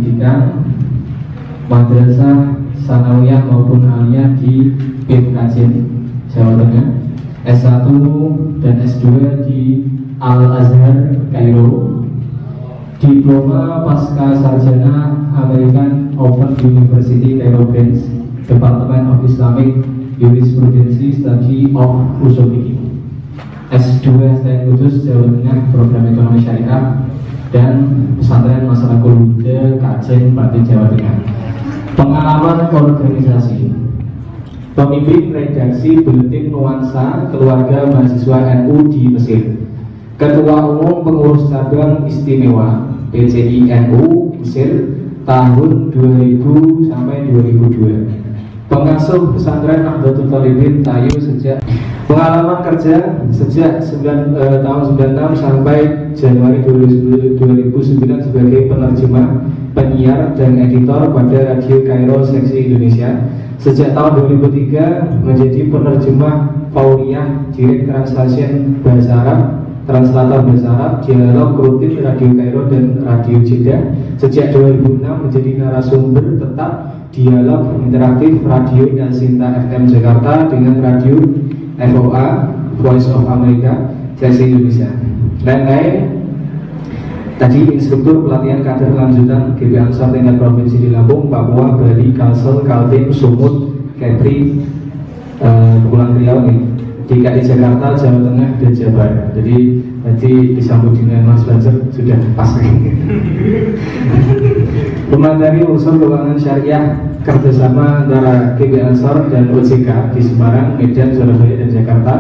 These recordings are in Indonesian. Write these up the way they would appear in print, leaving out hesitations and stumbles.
pendidikan madrasah sanawiyah maupun aliyah di BMKJ Jawa Tengah, S1 dan S2 di Al-Azhar Kairo, diploma pasca sarjana American Open University Cairo Branch, Department of Islamic Jurisprudence Study of Usul Fiqh, S2 STN Kudus Jawa Tengah Program Ekonomi Syariah, dan Pesantren Masyarakat Kajen Pati Jawa Tengah. Pengalaman organisasi: pemimpin redaksi Buletin Nuansa Keluarga Mahasiswa NU di Mesir, Ketua Umum Pengurus Cabang Istimewa PCI NU Mesir tahun 2000 sampai 2002. Pengasuh pesantren Nahdlatul Thalibin Tayo sejak pengalaman kerja sejak tahun 96 sampai Januari 2009 sebagai penerjemah, penyiar dan editor pada Radio Kairo Seksi Indonesia. Sejak tahun 2003 menjadi penerjemah Fauliyah, Direct Translation Bahasa Arab, Translator Bahasa Arab, dialog rutin Radio Kairo dan Radio Jeddah. Sejak 2006 menjadi narasumber tetap dialog interaktif Radio El Sinta FM Jakarta dengan Radio FOA Voice of America Seksi Indonesia. Lain-lain tadi instruktur pelatihan kader lanjutan GP Ansar tingkat provinsi di Lampung, Papua, Bali, Kalsel, Kaltim, Sumut, Kepri, Kepulauan Riau nih, DKI Jakarta, Jawa Tengah, dan Jawa Barat. Jadi nanti disambut dengan Mas Belajar sudah pas nih. Pemateri unsur keuangan syariah kerjasama antara GP Ansar dan OJK di Semarang, Medan, Surabaya, dan Jakarta.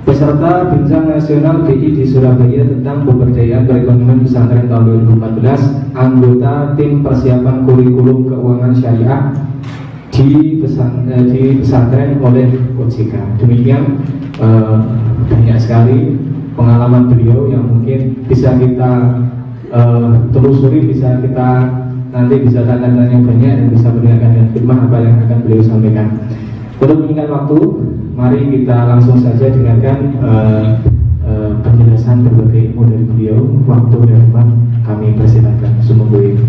Peserta Bincang Nasional BI di Surabaya tentang pemberdayaan perekonomian pesantren tahun 2014, anggota tim persiapan kurikulum keuangan syariah di pesantren oleh OJK. Demikian banyak sekali pengalaman beliau yang mungkin bisa kita telusuri, bisa kita nanti bisa tanya-tanya banyak dan bisa mendengarkan dengan firman apa yang akan beliau sampaikan. Untuk mengingat waktu, mari kita langsung saja dengarkan penjelasan berbagai ilmu dari beliau. Waktu dan firman kami persilakan. Sumungguh.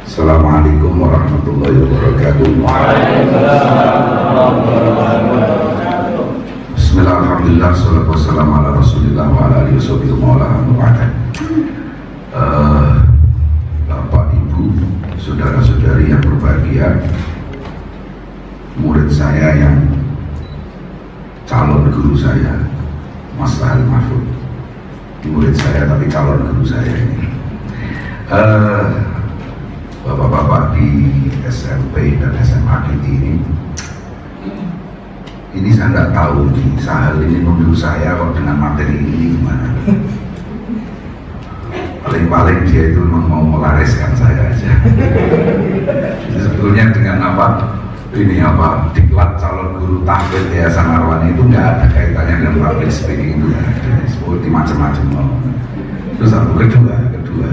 Assalamualaikum warahmatullahi wabarakatuh. Bismillah, alhamdulillah, salatu wassalamu ala rasulillah wa ala alihi wa Bapak, Ibu, saudara-saudari yang berbahagia, murid saya yang calon guru saya, Mas Rahel Mahfud, murid saya tapi calon guru saya ini, bapak-bapak di SMP dan SMA ini saya nggak tahu nih, Sahel ini nunjuk saya kok dengan materi ini gimana. Paling-paling dia itu memang mau melariskan saya aja. Jadi sebetulnya dengan diklat calon guru tahfidz Yayasan Arwani itu nggak ada kaitannya dengan public speaking itu, seperti macam-macam. Itu satu. Kedua,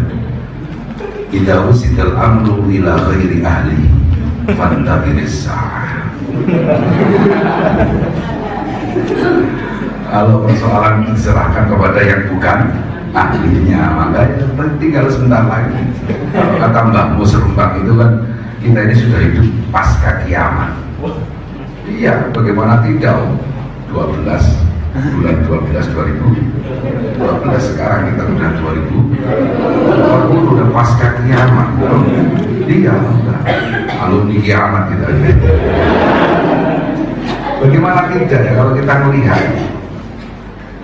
idza usidal amru ila ghairi ahli fantabiris sa'ah. Kalau persoalan diserahkan kepada yang bukan ahlinya, maka tinggal sebentar lagi. Kalau kata Mbah Mus Rembang itu kan, kita ini sudah hidup pasca kiamat. Iya, bagaimana tidak? 12 bulan 12 2012 sekarang kita udah 2020, udah pasca kiamat. Iya, udah alumni kiamat kita. Bagaimana tidak ya kalau kita melihat?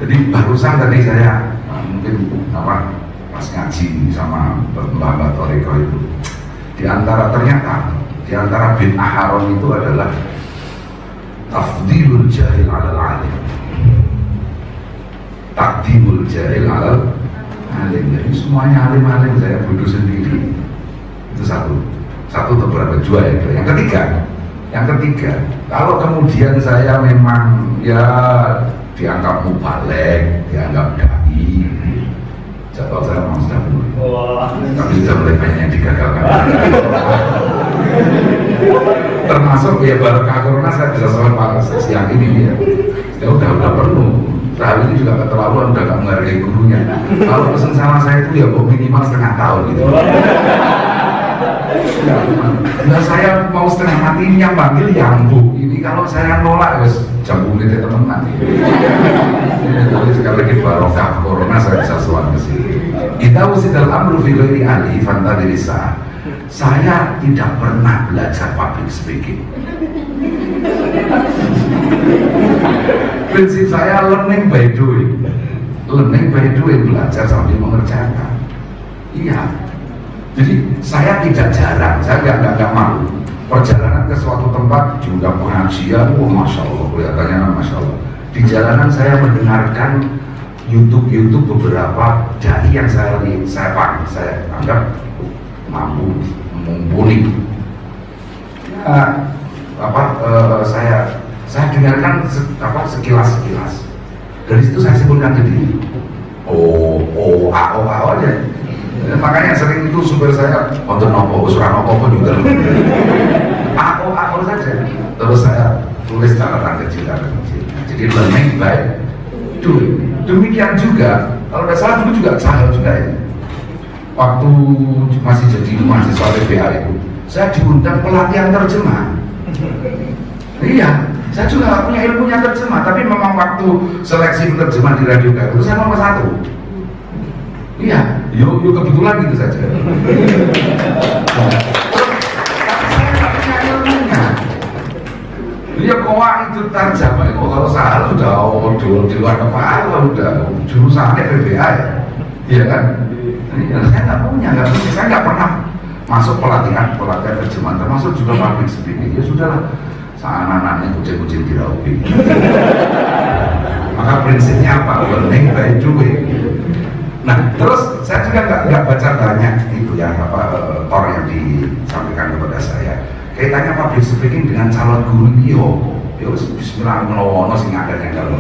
Jadi barusan tadi saya mungkin pas ngaji sama Mbak Toriko itu, ternyata di antara bid'ah haram itu adalah tafdilul jahil alal alim, takdimul jahil alal alim. Jadi semuanya alim-alim, saya bodoh sendiri. Itu satu atau berapa? Dua ya. Yang ketiga, kalau kemudian saya memang ya dianggap mubalek, dianggap dai, jadwal saya memang sudah penuh. Tapi sudah mulai banyak yang digagalkan. Termasuk ya barakah corona corona saya bisa sholat siang ini ya. Ya udah penuh. Saya ini juga keterlaluan, udah gak menghargai gurunya. Kalau pesen sama saya itu ya minimal setengah tahun gitu. Nah saya mau setengah mati ini yang panggil bu. Ini kalau saya nolak wes jambu milih teman-teman. Tapi sekali lagi barokah corona saya bisa sholat ke sini. Kita usidal amru fi ghairi ahli fantadirisa. Saya tidak pernah belajar public speaking. Prinsip saya learning by doing. Learning by doing, belajar sambil mengerjakan. Iya. Jadi saya tidak jarang, saya nggak malu. Perjalanan ke suatu tempat diundang pengajian, masya Allah, kelihatannya masya Allah. Di jalanan saya mendengarkan YouTube beberapa dai yang saya anggap mampu mumpuni. Saya dengarkan sekilas. Dari situ saya simpulkan jadi A aja. Makanya sering itu supir saya untuk nopo pun juga A saja. Terus saya tulis catatan kecil. Jadi learning by doing. Demikian juga kalau tidak salah dulu juga saya juga ya. Waktu masih jadi mahasiswa PBA itu, saya diundang pelatihan terjemah. Iya, saya juga nggak punya ilmunya terjemah, tapi memang waktu seleksi penerjemah di radio itu saya nomor 1. Iya, yuk kebetulan gitu saja. Saya nggak punya ilmunya. Iya, itu terjemah itu kalau salah udah di luar kepala, udah jurusannya PBA ya, iya kan? Saya nggak punya, saya nggak pernah masuk pelatihan terjemahan, termasuk juga public speaking. Ya sudahlah. Anak-anaknya kucing-kucing diraupi. Maka prinsipnya apa? Learning by doing. Nah, terus saya juga nggak baca banyak itu ya tor yang disampaikan kepada saya. Kaitannya public speaking dengan calon guru yo bismillahirrahmanirrahim sing ada yang kalau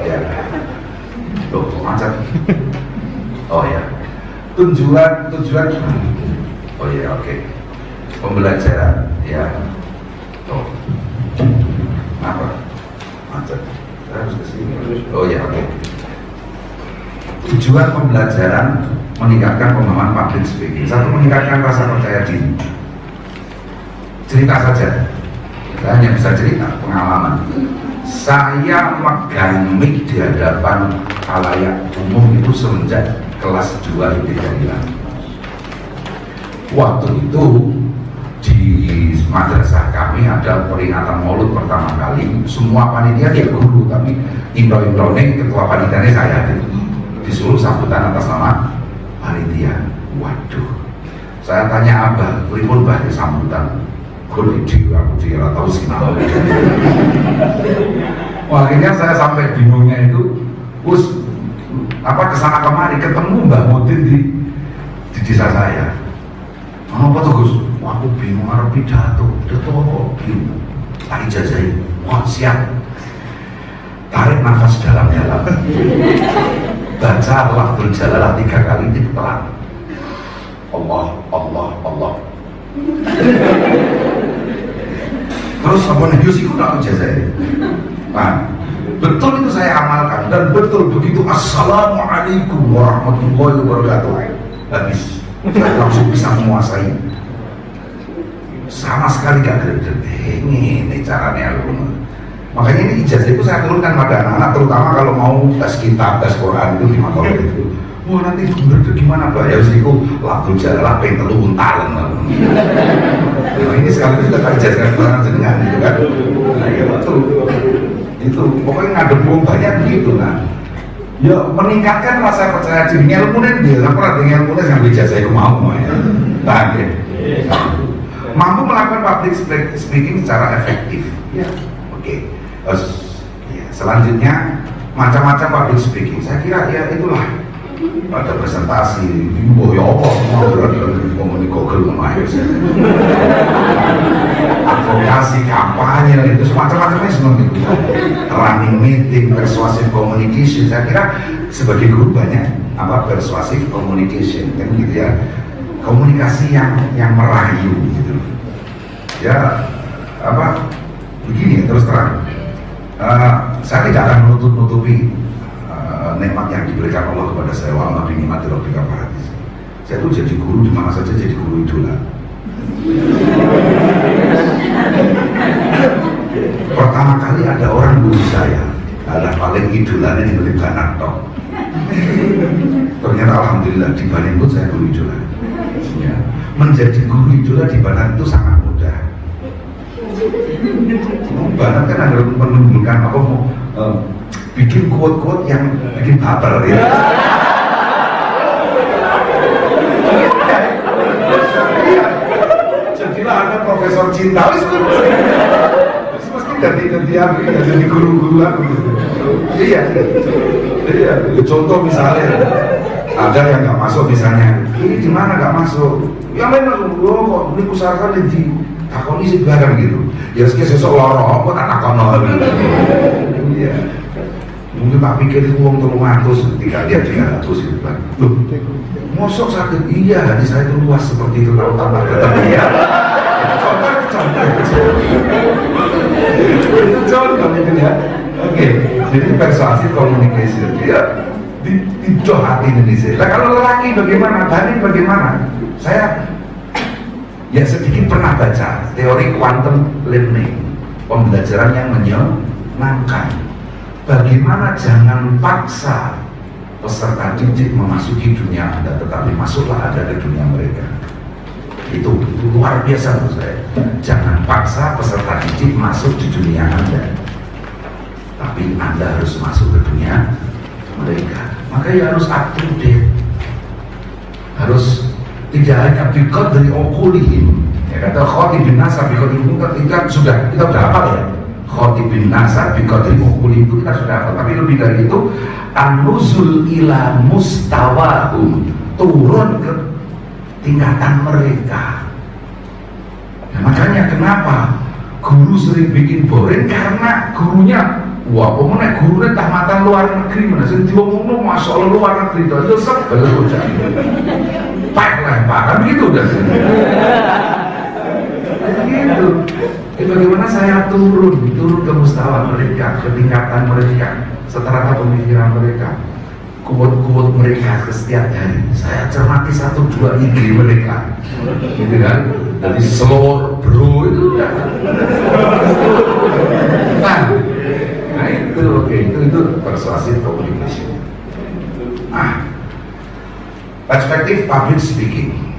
ya. Tuh, macet. Oh ya. Tujuan. Oh ya, oke. Pembelajaran ya. Oh, apa? Macet. Saya harus kesini. Oh ya, oke. Tujuan pembelajaran meningkatkan pemahaman public speaking. Satu, meningkatkan rasa percaya diri. Cerita saja. Saya hanya bisa cerita pengalaman. Saya megang mic di hadapan khalayak umum itu semenjak kelas 2 IPK. Waktu itu di madrasah kami ada peringatan maulud pertama kali. Semua panitia dia guru, tapi indro-indrone ketua panitianya saya disuruh sambutan atas nama panitia. Waduh, saya tanya abah, pripun bah sambutan? Aku tidak tahu sih. Wah, akhirnya saya sampai bingungnya itu, kesana kemari ketemu Mbah Mudin di desa saya. Apa tuh Gus? Wah, aku bingung arep pidato kok bingung. Tak ijazahi. Wah, siap. Tarik nafas dalam-dalam. Baca lafzul jalalah 3 kali ditelan. Allah. Terus apa nih Yusiku tak ijazahi. Nah, betul itu saya amalkan dan betul begitu assalamualaikum warahmatullahi wabarakatuh habis. Saya langsung bisa menguasai, sama sekali gak greget. Ini caranya lu. Makanya ini ijazah itu saya turunkan pada anak-anak, terutama kalau mau tes kitab, tes Quran itu di makom itu. Wah, nanti bener gimana Pak? Ya itu lagu jalalah pengen telu untalan. Nah, ini sekali juga tak ijazah orang jenengan gitu kan. Nah ya betul. Itu pokoknya ngadep banyak begitu nah. Ya meningkatkan rasa percaya diri. Ilmunya dia, aku rada ilmunya yang ijazah itu mau ya. Nah, mampu melakukan public speaking secara efektif. Ya, oke. Ya, selanjutnya macam-macam public speaking. Saya kira ya itulah. Ada presentasi, ya apa semua berarti komunikasi Google mengakhir. Advokasi, kampanye, itu semacam-macamnya semua itu. Running meeting, persuasive communication. Saya kira sebagai guru banyak persuasive communication, kan gitu ya. Komunikasi yang merayu gitu. Ya, begini terus terang, saya tidak akan menutupi nikmat yang diberikan Allah kepada saya. Wa ma bi nikmati rabbika fahaddits. Saya tuh jadi guru di mana saja, jadi guru idola. Pertama kali ada orang guru saya adalah paling idolanya di Banak Tok. Ternyata alhamdulillah di Banak pun saya guru idola. Ya. Menjadi guru idola di Banak itu sangat mudah. Banak kan ada menunjukkan bikin quote-quote yang bikin baper ya. Jadilah ada profesor cinta, mesti ganti-gantian, jadi guru-guruan. Iya. Contoh misalnya, ada yang nggak masuk misalnya, ini di mana nggak masuk? Yang lain masuk, kok ini usahakan di takoni sih barang gitu. Ya sekian sesok lorong, kok tak takono. Iya. Mungkin tak pikir itu uang 300 ketika dia 300 gitu kan. Loh, mosok sakit? Iya, hati saya itu luas seperti itu, tahu tambah ketemu ya. Itu contoh itu ya. Oke, jadi persuasif communication dia di hati Indonesia. Nah kalau lelaki bagaimana? Bani bagaimana? Saya ya sedikit pernah baca teori quantum learning, pembelajaran yang menyenangkan. Bagaimana jangan paksa peserta didik memasuki dunia Anda, tetapi masuklah Anda ke dunia mereka. Itu luar biasa menurut saya. Jangan paksa peserta didik masuk di dunia Anda, tapi Anda harus masuk ke dunia mereka. Makanya harus up to date, harus tidak hanya bikot dari okulihim. Ya kata khotibin nasa bikot itu kan sudah kita udah hafal ya. Khotibin nasa biqadri uqulihim itu kita sudah hafal, tapi lebih dari itu an-nuzul ila mustawahum, turun ke tingkatan mereka. Nah, makanya kenapa guru sering bikin boring, karena gurunya wah pokoknya gurunya tamatan luar negeri mana sing diomongno masalah luar negeri itu sebel bocah. Pak lemparan gitu udah. Gitu. Bagaimana saya turun ke mustawa mereka, ke tingkatan mereka, setelah pemikiran mereka, kuat mereka ke setiap hari. Saya cermati 1-2 ide mereka, gitu kan? Dari selor bro itu udah. Nah itu oke, itu persuasive communication. Nah, perspektif public speaking,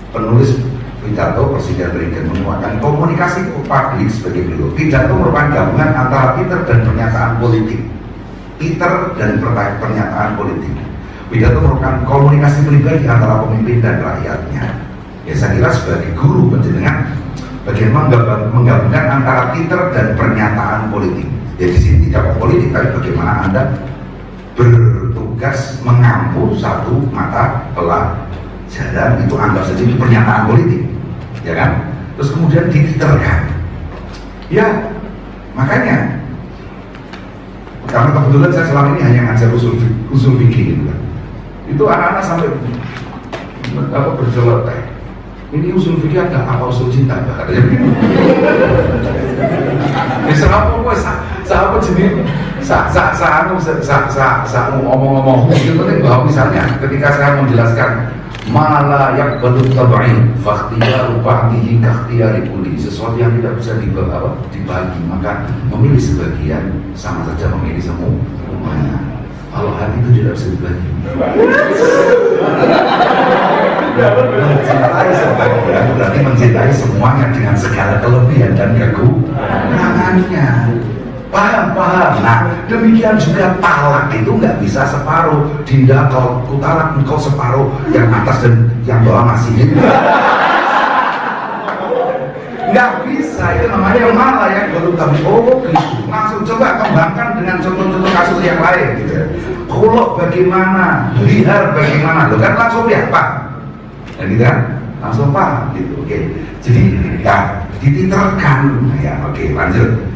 penulis pidato Presiden Reagan menguatkan komunikasi publik sebagai berikut. Pidato merupakan gabungan antara Twitter dan pernyataan politik. Twitter dan pernyataan politik. Pidato merupakan komunikasi pribadi antara pemimpin dan rakyatnya. Ya saya kira sebagai guru penjenengan bagaimana menggabungkan antara Twitter dan pernyataan politik. Jadi di sini tidak politik, tapi bagaimana Anda bertugas mengampu satu mata pelajaran, itu anggap saja itu pernyataan politik, ya kan? Terus kemudian dititerkan, ya makanya karena kebetulan saya selama ini hanya ngajar usul fikih gitu kan. Itu anak-anak sampai berceloteh, ini usul fikih ada apa usul cinta katanya begitu. Misalnya apa sahabat jenis saya ngomong-ngomong itu penting bahwa misalnya ketika saya menjelaskan malah yang bentuk tabain faktiya rupatihi kakhtiyari kuli, sesuatu yang tidak bisa dibagi, maka memilih sebagian sama saja memilih semuanya. Kalau hati itu tidak bisa dibagi, mencintai sebagian berarti mencintai semuanya dengan segala kelebihan dan kekurangannya. Paham? Nah, demikian juga talak itu nggak bisa separuh. Dinda kalau ku talak engkau separuh, yang atas dan yang bawah masih nggak bisa. Itu namanya malah yang baru kami gitu. Langsung coba kembangkan dengan contoh-contoh kasus yang lain gitu. Khuluk bagaimana, lihar bagaimana, lo kan langsung lihat pak, dan gitu kan langsung paham gitu. Oke. Jadi ya dititerkan ya. Oke, lanjut.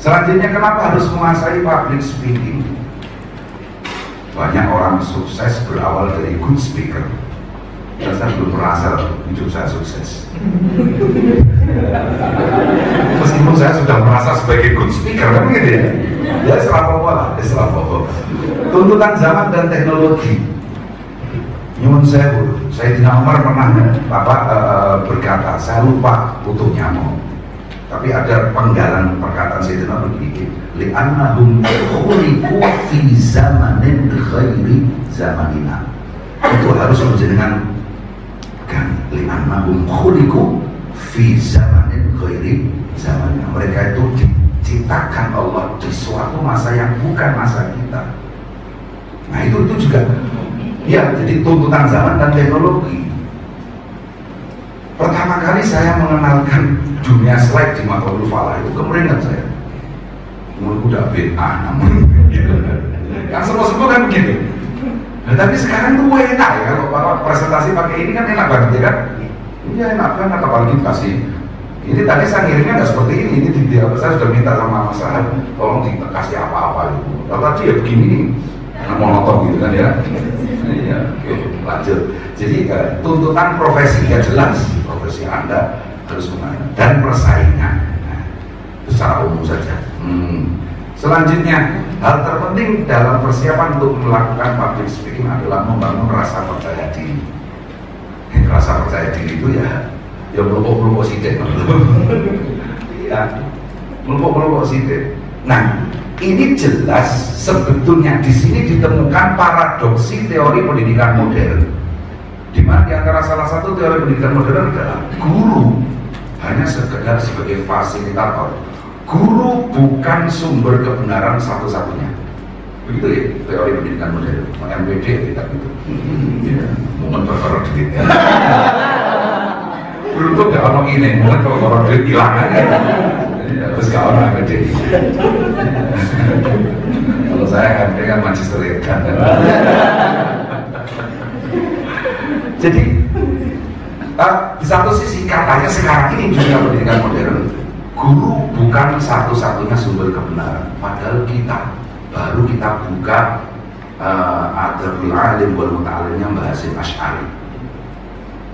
Selanjutnya, kenapa harus menguasai public speaking? Banyak orang sukses berawal dari good speaker. Dan saya belum merasa hidup saya sukses. Meskipun saya sudah merasa sebagai good speaker, kan gitu ya. Ya apa-apa lah, apa-apa. Tuntutan zaman dan teknologi. Nyuwun sewu, Sayyidina Umar pernah berkata, saya lupa utuhnya mau. Tapi ada penggalan perkataan Sayyidina begini, li'annahum khuliqu fi zamanin ghairi zamanina. Itu harus menjenengan kan, li'annahum khuliqu fi zamanin ghairi zamanina. Mereka itu diciptakan Allah di suatu masa yang bukan masa kita. Nah itu juga ya, jadi tuntutan zaman dan teknologi. Pertama kali saya mengenalkan dunia slide di Matlabul Falah itu kemeringat saya. Umurku udah bid'ah namun gitu. Yang semua kan begitu. Nah, tapi sekarang tuh enak ya, kalau Bapak presentasi pakai ini kan enak banget ya kan? Iya enak banget, apalagi kasih. Ini tadi saya ngirimnya nggak seperti ini saya sudah minta sama Mas Ahad, tolong dikasih apa-apa gitu. Kalau tadi ya begini nih, monoton gitu kan ya. Iya, oke, lanjut. Jadi tuntutan profesi ya jelas, profesi Anda harus menang dan persaingan. Nah, itu secara umum saja. Selanjutnya, hal terpenting dalam persiapan untuk melakukan public speaking adalah membangun rasa percaya diri. Rasa percaya diri itu ya melupuk-melupuk sidik. Iya, melupuk-melupuk sidik. Nah, ini jelas sebetulnya di sini ditemukan paradoksi teori pendidikan modern. Di mana di antara salah satu teori pendidikan modern adalah guru hanya sekedar sebagai fasilitator. Guru bukan sumber kebenaran satu-satunya. Begitu ya teori pendidikan modern. MPD tidak gitu. Momen berkorok duit. Beruntung gak ono ini, momen berkorok duit hilang aja. Terus gak ono MPD. Kalau saya kan Manchester United. Jadi di satu sisi katanya sekarang ini dunia pendidikan modern, guru bukan satu-satunya sumber kebenaran. Padahal baru kita buka Adabul Alim wal Muta'alimnya Mbah Hasyim Asy'ari.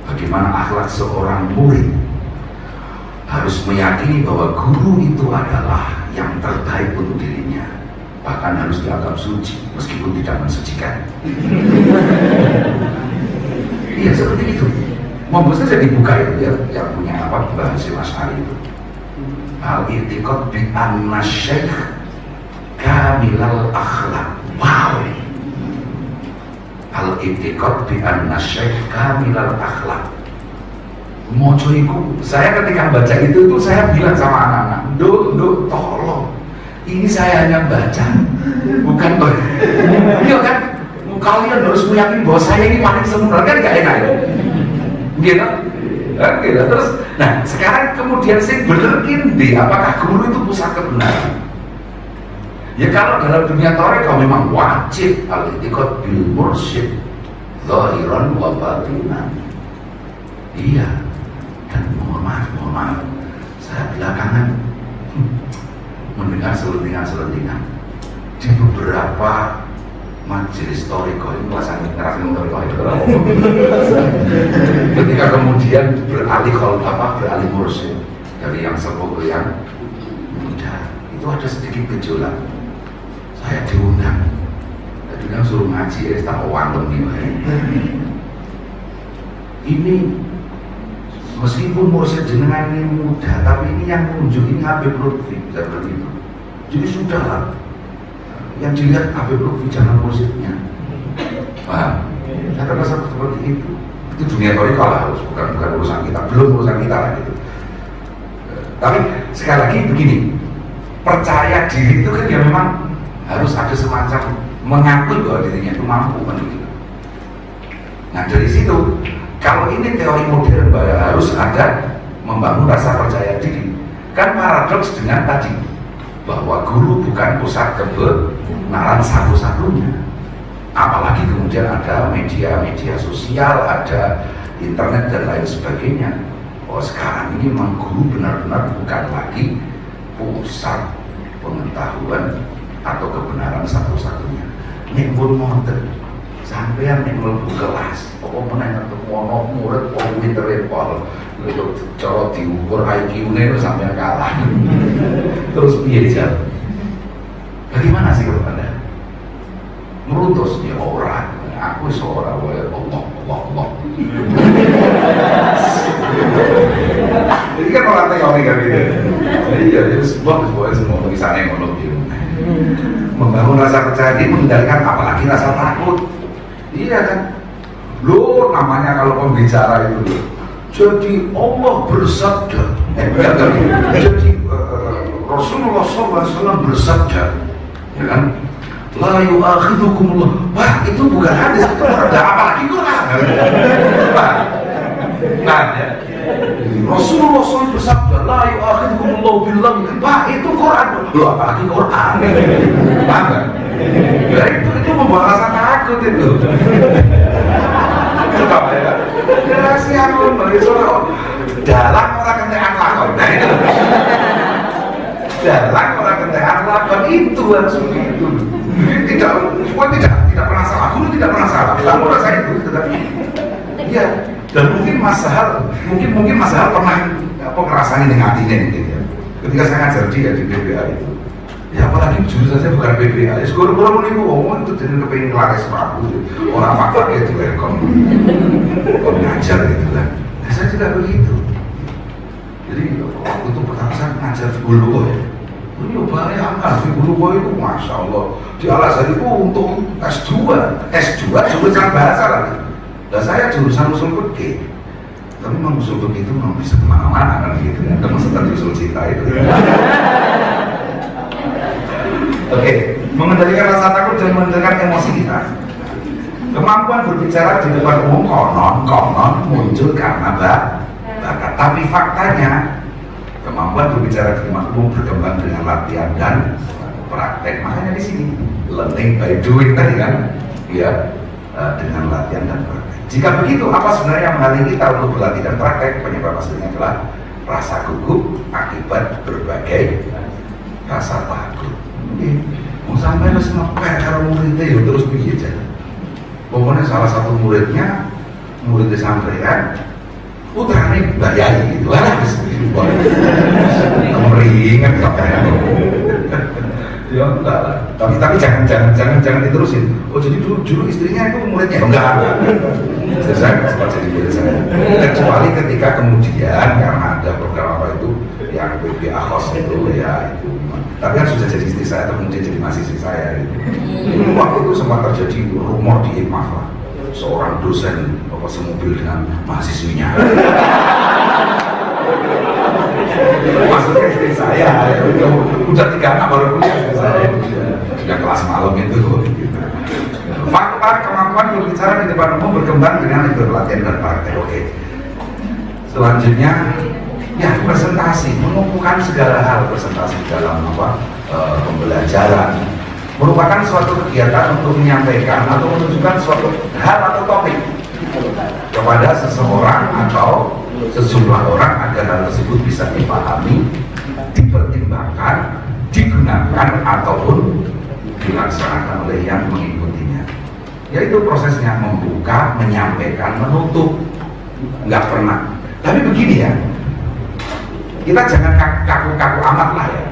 Bagaimana akhlak seorang murid harus meyakini bahwa guru itu adalah yang terbaik untuk dirinya, bahkan harus dianggap suci meskipun tidak mensucikan. Iya seperti itu. Monggo saja dibuka itu ya, yang punya apa Mbah Hasyim Asy'ari itu. Al-i'tiqad bi anna syekh kamilal akhlak. Wow. Al-i'tiqad bi anna syekh kamilal akhlak. Mojo iku, saya ketika baca itu saya bilang sama anak-anak, Nduk, tolong. Ini saya hanya baca, bukan iya kan? Kalian harus meyakini bahwa saya ini paling sempurna, kan gak enak ya? Gitu? Gitu. Terus, nah sekarang kemudian saya berkindi, apakah guru itu pusat kebenaran? Ya kalau dalam dunia tarekat memang wajib al-i'tiqad bil mursyid zahiran wa batinan. Iya. Dan mohon maaf, saya belakangan mendengar selentingan di beberapa majelis toriko ini ngerasain toriko itu ketika kemudian beralih mursyid dari yang sepuh ke yang muda, itu ada sedikit gejolak. Saya diundang suruh ngaji ya, tak wangem ini meskipun mursyid jenengan ini muda, tapi ini yang menunjuk ini Habib Lutfi seperti itu. Jadi sudahlah, yang dilihat Habib Lutfi jangan mursyidnya. Paham? Saya rasa seperti itu. Itu dunia toriko lah, bukan urusan kita, belum urusan kita lah gitu. Tapi sekali lagi begini, percaya diri itu kan ya memang harus ada semacam mengakui bahwa dirinya itu mampu kan gitu. Nah dari situ, kalau ini teori modern bahwa harus ada membangun rasa percaya diri, kan paradoks dengan tadi bahwa guru bukan pusat kebenaran satu-satunya. Apalagi kemudian ada media sosial, ada internet dan lain sebagainya. Oh sekarang ini memang guru benar-benar bukan lagi pusat pengetahuan atau kebenaran satu-satunya. Ini pun modern. sampean yang mlebu kelas apa meneh ketemu murid kok pintere pol itu cara diukur IQ-ne itu sampean kalah. Terus piye jar? Bagaimana sih kalau Anda? Meruntus ya ora, aku wis ora wae Allah. Jadi kan orang teori kan gitu. Iya, jadi sebuah semua tulisannya ngono gitu. Membangun rasa percaya diri, mengendalikan apalagi rasa takut. Iya kan? Loh, namanya kalau pembicara itu jadi Allah bersabda. Jadi Rasulullah SAW bersabda, ya kan? La yu'akhidukumullah. Wah, itu bukan hadis, itu ada apalagi Quran. Nah, ya. Rasulullah SAW bersabda, la yu'akhidukumullah billahi. Wah, itu Quran. Loh, apalagi Quran. Paham kan? Ya, itu membawa rasa takut itu. Kenapa ya? Rahasia aku dalam orang kentekan lakon. Nah itu dalam orang kentekan lakon itu harus begitu. Tidak pernah salah. Guru tidak pernah salah. Kamu rasa itu, tetapi iya. Dan mungkin Mas Hal pernah ngerasain dengan hatinya gitu ya. Ketika saya ngajar dia di BBA itu. Ya apalagi jurusan saya bukan BBA. Ya sekolah itu ngomong itu jadi kepengen laris aku. Orang apa-apa itu welcome. Kok ngajar gitu kan. Nah, saya tidak begitu. Jadi waktu itu pertama saya ngajar Figuluko ya. Ini banyak angka Figuluko itu Masya Allah. Di Al-Azhar itu untuk S2 jurusan bahasa lagi. Dan saya jurusan usul fikih. Tapi memang usul fikih itu memang bisa kemana-mana kan gitu ya. Termasuk tadi usul cinta itu. Oke, mengendalikan rasa takut dan mengendalikan emosi kita. Kemampuan berbicara di depan umum konon muncul karena bakat. Tapi faktanya kemampuan berbicara di depan umum berkembang dengan latihan dan praktek. Makanya di sini learning by doing tadi kan, ya dengan latihan dan praktek. Jika begitu, apa sebenarnya yang menghalangi kita untuk berlatih dan praktek? Penyebab aslinya adalah rasa gugup akibat berbagai rasa takut. Mau sampai harus ngepek cara muridnya ya terus begini aja. Pokoknya salah satu muridnya sampean putra nih bayar gitu lah meringat sampean. Ya enggak lah. Tapi jangan diterusin. Oh jadi dulu istrinya itu muridnya enggak. Saya nggak sempat jadi murid saya. Kecuali ketika kemudian karena ada program apa itu yang BBA khos itu ya itu. Tapi kan sudah jadi istri saya atau kemudian jadi mahasiswi saya gitu. Waktu itu sempat terjadi rumor di IMAF lah, seorang dosen semobil dengan mahasiswinya. Maksudnya istri saya, udah 3 anak baru punya istri saya, sudah kelas malam itu. Fakta kemampuan berbicara di depan umum berkembang dengan berlatihan dan praktek. Oke. Selanjutnya, ya presentasi, mengumpulkan segala hal presentasi dalam pembelajaran merupakan suatu kegiatan untuk menyampaikan atau menunjukkan suatu hal atau topik kepada seseorang atau sejumlah orang agar hal tersebut bisa dipahami, dipertimbangkan, digunakan ataupun dilaksanakan oleh yang mengikutinya. Yaitu prosesnya membuka, menyampaikan, menutup. Nggak pernah. Tapi begini ya, kita jangan kaku-kaku amat lah ya.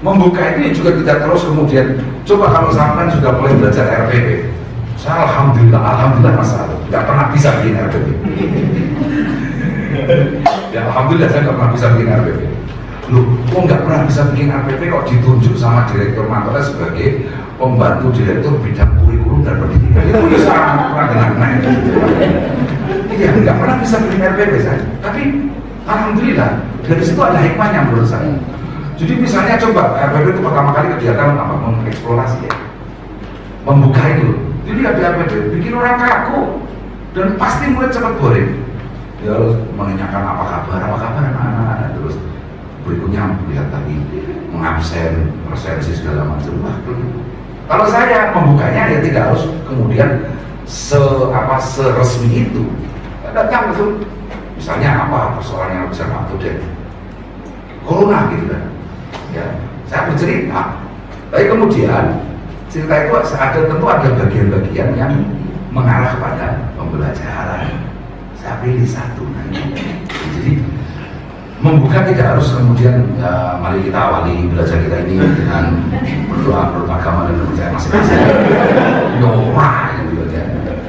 Membuka ini juga tidak terus kemudian. Coba kalau sampai sudah mulai belajar RPP, saya alhamdulillah masalah nggak pernah bisa bikin RPP. Ya alhamdulillah saya nggak pernah bisa bikin RPP. Loh, kok nggak pernah bisa bikin RPP kok ditunjuk sama Direktur Mantola sebagai pembantu Direktur bidang kurikulum dan pendidikan? Itu bisa pernah dengar naik. Iya, nggak pernah bisa bikin RPP saya. Tapi alhamdulillah dari situ ada hikmahnya menurut saya. Jadi misalnya coba RPP itu pertama kali kegiatan apa? Mengeksplorasi ya, membuka itu. Jadi ada RPP bikin orang kaku dan pasti mulai cepat boring. Ya harus menanyakan apa kabar anak-anak, terus berikutnya lihat lagi mengabsen, resensi segala macam. Kalau saya membukanya ya tidak harus kemudian seresmi itu. Datang betul. Misalnya apa persoalan yang bisa up-to-date, corona gitu kan. Ya, saya bercerita. Tapi kemudian cerita itu tentu ada bagian-bagian yang mengarah kepada pembelajaran. Saya pilih satu. Jadi membuka tidak harus kemudian mari kita awali belajar kita ini dengan berdoa menurut agama dan percaya masing-masing. Yora gitu ya.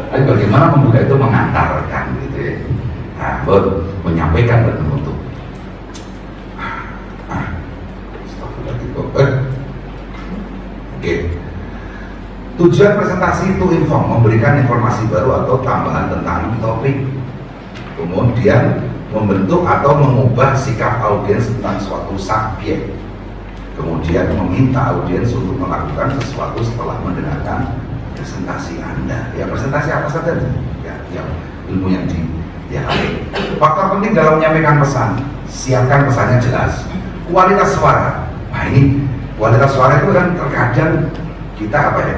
Tapi bagaimana membuka itu mengantarkan gitu ya. Nah, menyampaikan dan menutup. Oke. Tujuan presentasi itu memberikan informasi baru atau tambahan tentang topik. Kemudian membentuk atau mengubah sikap audiens tentang suatu subjek. Kemudian meminta audiens untuk melakukan sesuatu setelah mendengarkan presentasi Anda. Ya, presentasi apa saja ya, yang ilmu yang faktor penting dalam menyampaikan pesan, siapkan pesannya jelas. Kualitas suara. Nah, ini kualitas suara itu kan terkadang kita apa ya?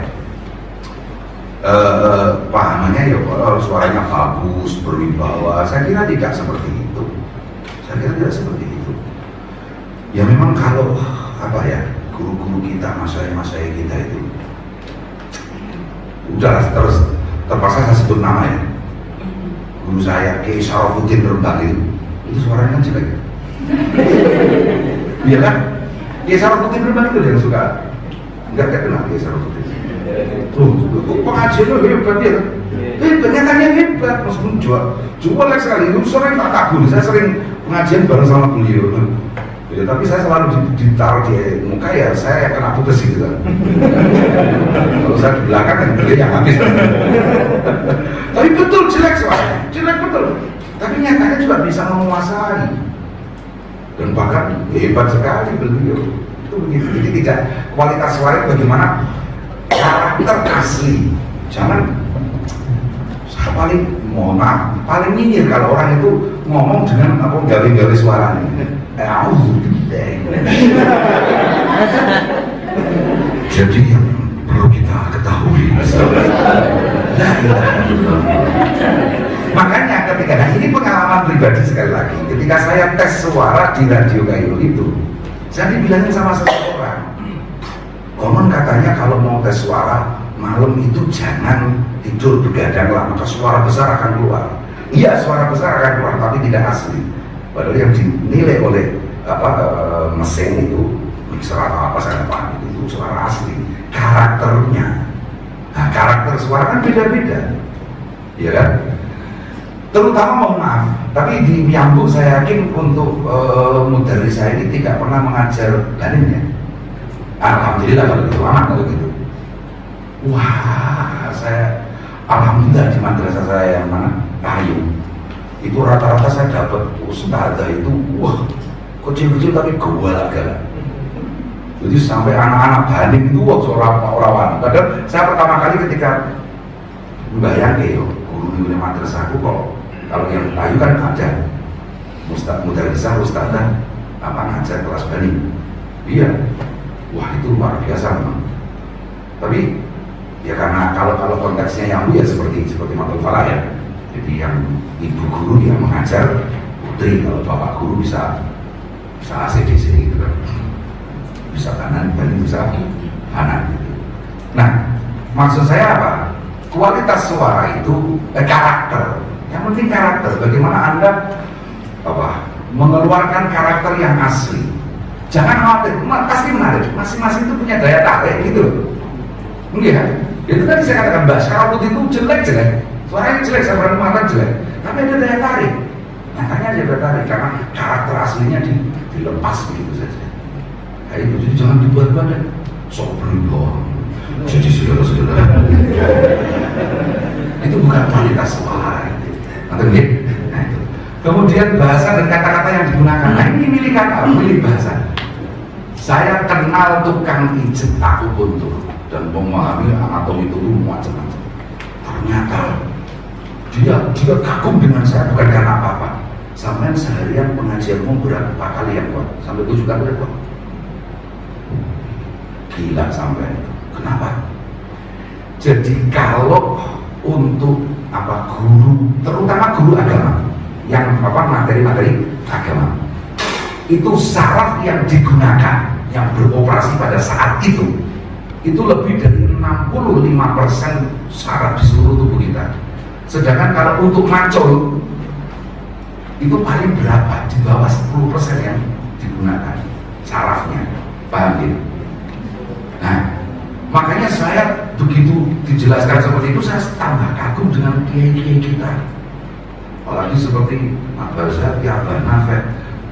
Pahamannya ya suaranya bagus, berwibawa. Saya kira tidak seperti itu. Ya memang kalau apa ya, guru-guru kita, masai-masai kita itu udah terus terpaksa saya sebut nama ya. Guru saya Kiai Syarafuddin Rembang itu suaranya kan jelek. Iya kan? Kiai Syarafuddin Rembang itu yang suka. Enggak kenal Kiai Syarafuddin. Pengajian itu hebat ya. Nyatanya hebat, meskipun jual sekali. Itu sering tak kagum. Saya sering pengajian bareng sama beliau. Ya, tapi saya selalu ditaruh di muka ya, saya kena putus gitu kan. Kalau saya di belakang kan beliau yang habis. Tapi betul jelek suaranya, jelek betul. Tapi nyatanya juga bisa menguasai. Dan bahkan hebat sekali beliau. Itu begitu. Jadi tidak kualitas suara bagaimana karakter asli. Jangan paling mohon maaf, paling nyinyir kalau orang itu ngomong dengan apa gawe-gawe suaranya. Jadi yang perlu kita ketahui, makanya ketika ini pengalaman pribadi sekali lagi, ketika saya tes suara di Radio Kairo itu, saya dibilangin sama seseorang, konon katanya kalau mau tes suara malam itu jangan tidur begadang lah, maka suara besar akan keluar. Iya, suara besar akan keluar, tapi tidak asli. Padahal yang dinilai oleh mesin itu, mixer atau apa saya paham itu suara asli, karakternya. Nah, karakter suara kan beda-beda, ya kan? Terutama mohon maaf, tapi di Miambu saya yakin untuk mudaris saya ini tidak pernah mengajar ganinnya. Alhamdulillah kalau gitu, aman kalau gitu. Wah, saya alhamdulillah di madrasah saya yang mana Kayu itu rata-rata saya dapat ustadzah itu wah kecil-kecil tapi galak-galak. Jadi sampai anak-anak banding itu wah orang-orang. Padahal saya pertama kali ketika membayangkan guru di madrasahku kalau yang Kayu kan ada mudarisah ustadzah apa ngajar kelas banding. Iya, wah itu luar biasa memang. Tapi ya karena kalau konteksnya yang ya seperti Matul Falah ya. Jadi yang ibu guru yang mengajar putri, kalau bapak guru bisa ACDC gitu kan. Bisa kanan, bisa kanan gitu. Nah, maksud saya apa? Kualitas suara itu karakter. Yang penting karakter. Bagaimana Anda mengeluarkan karakter yang asli. Jangan khawatir, pasti menarik. Masing-masing itu punya daya tarik gitu loh. Enggak, itu tadi saya katakan Mbak Syarafuddin itu jelek-jelek, suaranya jelek, saya berani mengatakan jelek, tapi ada daya tarik. Nyatanya ada daya tarik karena karakter aslinya dilepas begitu saja. Nah itu jadi jangan dibuat-buat dan sok berubah. Jadi saudara-saudara, itu bukan kualitas suara. Nanti lihat. Nah itu. Kemudian bahasa dan kata-kata yang digunakan. Nah ini milih kata, milih bahasa. Saya kenal tukang pijet aku buntu dan memahami anatomi itu macam-macam. Ternyata dia kagum dengan saya bukan karena apa-apa. Sampai seharian pengajianmu berapa kali yang kuat? Sampai 7 kali kuat. Gila sampai. Kenapa? Jadi kalau untuk guru, terutama guru agama yang materi-materi agama, itu saraf yang digunakan, yang beroperasi pada saat itu itu lebih dari 65% saraf di seluruh tubuh kita. Sedangkan kalau untuk macul itu paling berapa? Di bawah 10% yang digunakan sarafnya, paham ya? Nah, makanya saya begitu dijelaskan seperti itu, saya tambah kagum dengan kiai-kiai kita. Apalagi seperti Abah Zati, Abah Nafek,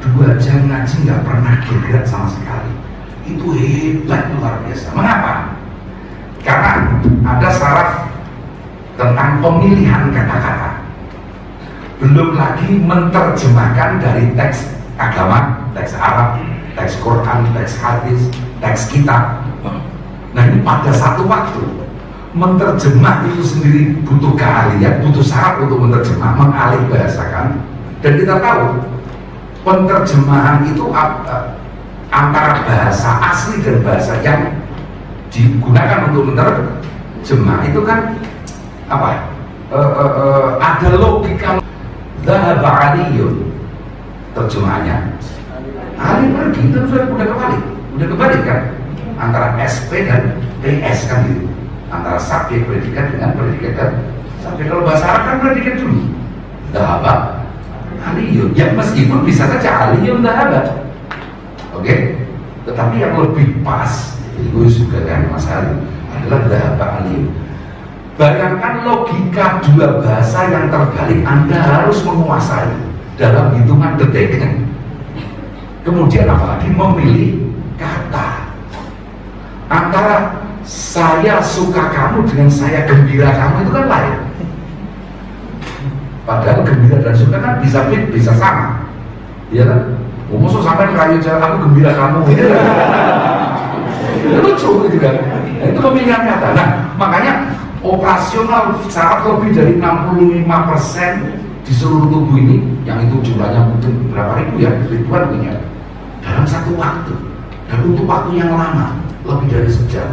2 jam ngaji nggak pernah gerak sama sekali. Itu hebat, luar biasa. Mengapa? Karena ada saraf tentang pemilihan kata-kata, belum lagi menerjemahkan dari teks agama, teks Arab, teks Quran, teks hadis, teks kitab. Nah, ini pada satu waktu menerjemah itu sendiri butuh keahlian, butuh saraf untuk menerjemah, mengalih bahasakan. Dan kita tahu penerjemahan itu antara bahasa asli dan bahasa yang digunakan untuk menerjemah itu kan apa? Ada logika. Dhahaba Aliyun, terjemahannya Ali pergi, itu udah kebalik kan, antara SP dan PS kan gitu, antara subjek predikat dengan predikat dan subjek. Kalau bahasa Arab kan predikat dulu, Dhahaba Aliyun, ya meskipun bisa saja Aliyun Dhahaba, oke? Tetapi yang lebih pas, itu juga kan Mas Ali, adalah Dhahaba Aliyun. Bayangkan logika 2 bahasa yang terbalik, Anda harus menguasai dalam hitungan detik. Kemudian apalagi memilih kata. Antara saya suka kamu dengan saya gembira kamu itu kan lain. Padahal gembira dan suka kan bisa sama, iya kan? Maksud sampai kayu jalan aku gembira kamu, gitu kan? Lucu gitu kan? Nah, itu pemilihan kata. Nah, makanya operasional saraf lebih dari 65% di seluruh tubuh ini, yang itu jumlahnya mungkin berapa ribu ya, ribuan punya, dalam satu waktu, dan untuk waktu yang lama, lebih dari sejam.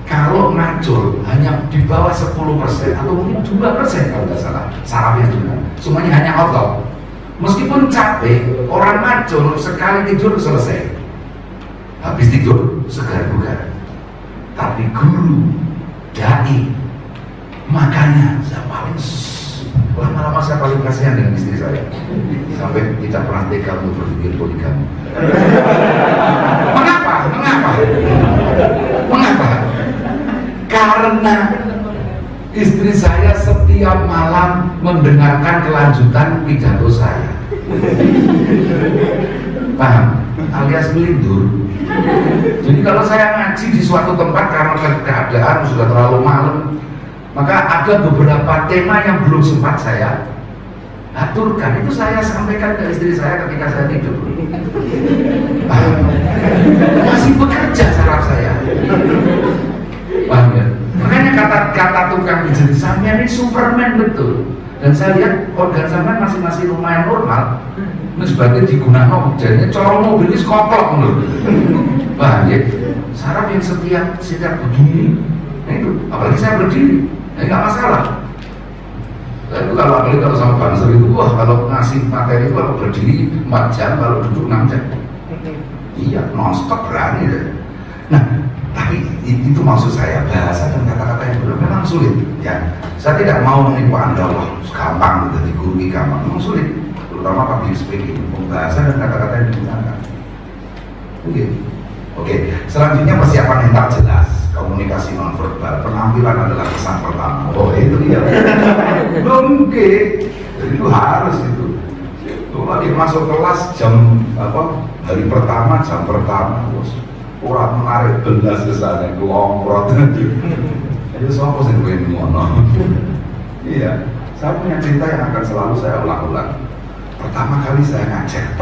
Kalau ngacul hanya di bawah 10% atau mungkin 2% kalau tidak salah sarafnya juga, semuanya hanya otot. Meskipun capek, orang ngacul sekali tidur selesai, habis tidur segar bugar. Tapi guru, dai, makanya saya paling lama-lama saya paling kasihan dengan istri saya, sampai tidak pernah tega untuk berpikir poligami. Mengapa? Karena istri saya setiap malam mendengarkan kelanjutan pidato saya. Paham? Alias melindur. Jadi kalau saya ngaji di suatu tempat karena keadaan sudah terlalu malam, maka ada beberapa tema yang belum sempat saya aturkan, itu saya sampaikan ke istri saya ketika saya tidur. Masih bekerja saraf saya. Paham ya? Makanya kata tukang pijat sampean ini Superman betul. Dan saya lihat organ sampean masih lumayan normal. Ini sebagai digunakan jadinya corong mobil ini skoplok menurut. Paham ya? Saraf yang setiap begini, nah itu, apalagi saya berdiri, nah nggak masalah. Itu kalau sama Banser itu, wah kalau ngasih materi itu kalau berdiri 4 jam, kalau duduk 6 jam. Iya, non-stop berani deh. Nah, tapi itu maksud saya, bahasa dan kata-kata yang benar memang sulit ya. Saya tidak mau menipu Anda, wah gampang, jadi guru ini gampang, memang sulit. Terutama public speaking, bahasa dan kata-kata yang digunakan. Oke, selanjutnya persiapan yang tak jelas, komunikasi nonverbal, penampilan adalah kesan pertama. Oh itu dia. Oke, jadi itu harus itu. Lagi masuk kelas jam hari pertama, jam pertama, terus orang menarik belas ke sana, kelomprot. Itu semua pasti gue ngono. Iya, saya punya cerita yang akan selalu saya ulang-ulang. Pertama kali saya ngajar.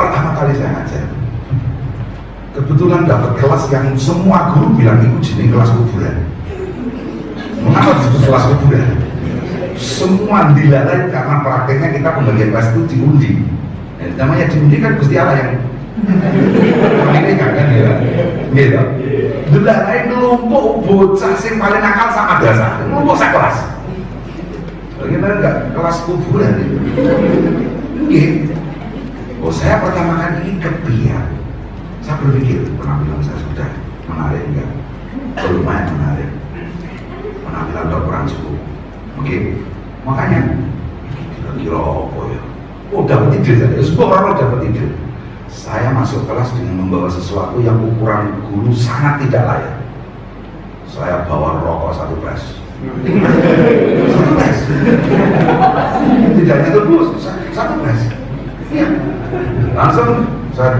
Kebetulan dapat kelas yang semua guru bilang itu jenis kelas kuburan. Mengapa disebut kelas kuburan? Semua dilalai karena prakteknya kita pembagian kelas itu diundi. Namanya diundi kan Gusti Allah yang ini kan ya, gitu. Dilalai kelompok bocah sing paling nakal sama dasar, kelompok sak kelas. Bagaimana enggak kelas kuburan itu? Gitu. Oh saya pertama kali ini kebiar. Saya berpikir penampilan saya sudah menarik enggak? lumayan menarik, penampilan udah kurang cukup. Oke, makanya kira-kira apa ya? Oh, dapat ide saya, semua orang dapat ide. Saya masuk kelas dengan membawa sesuatu yang ukuran guru sangat tidak layak. Saya bawa rokok satu pres. Satu pres. Tidak hanya itu, satu pres. Iya. Langsung saya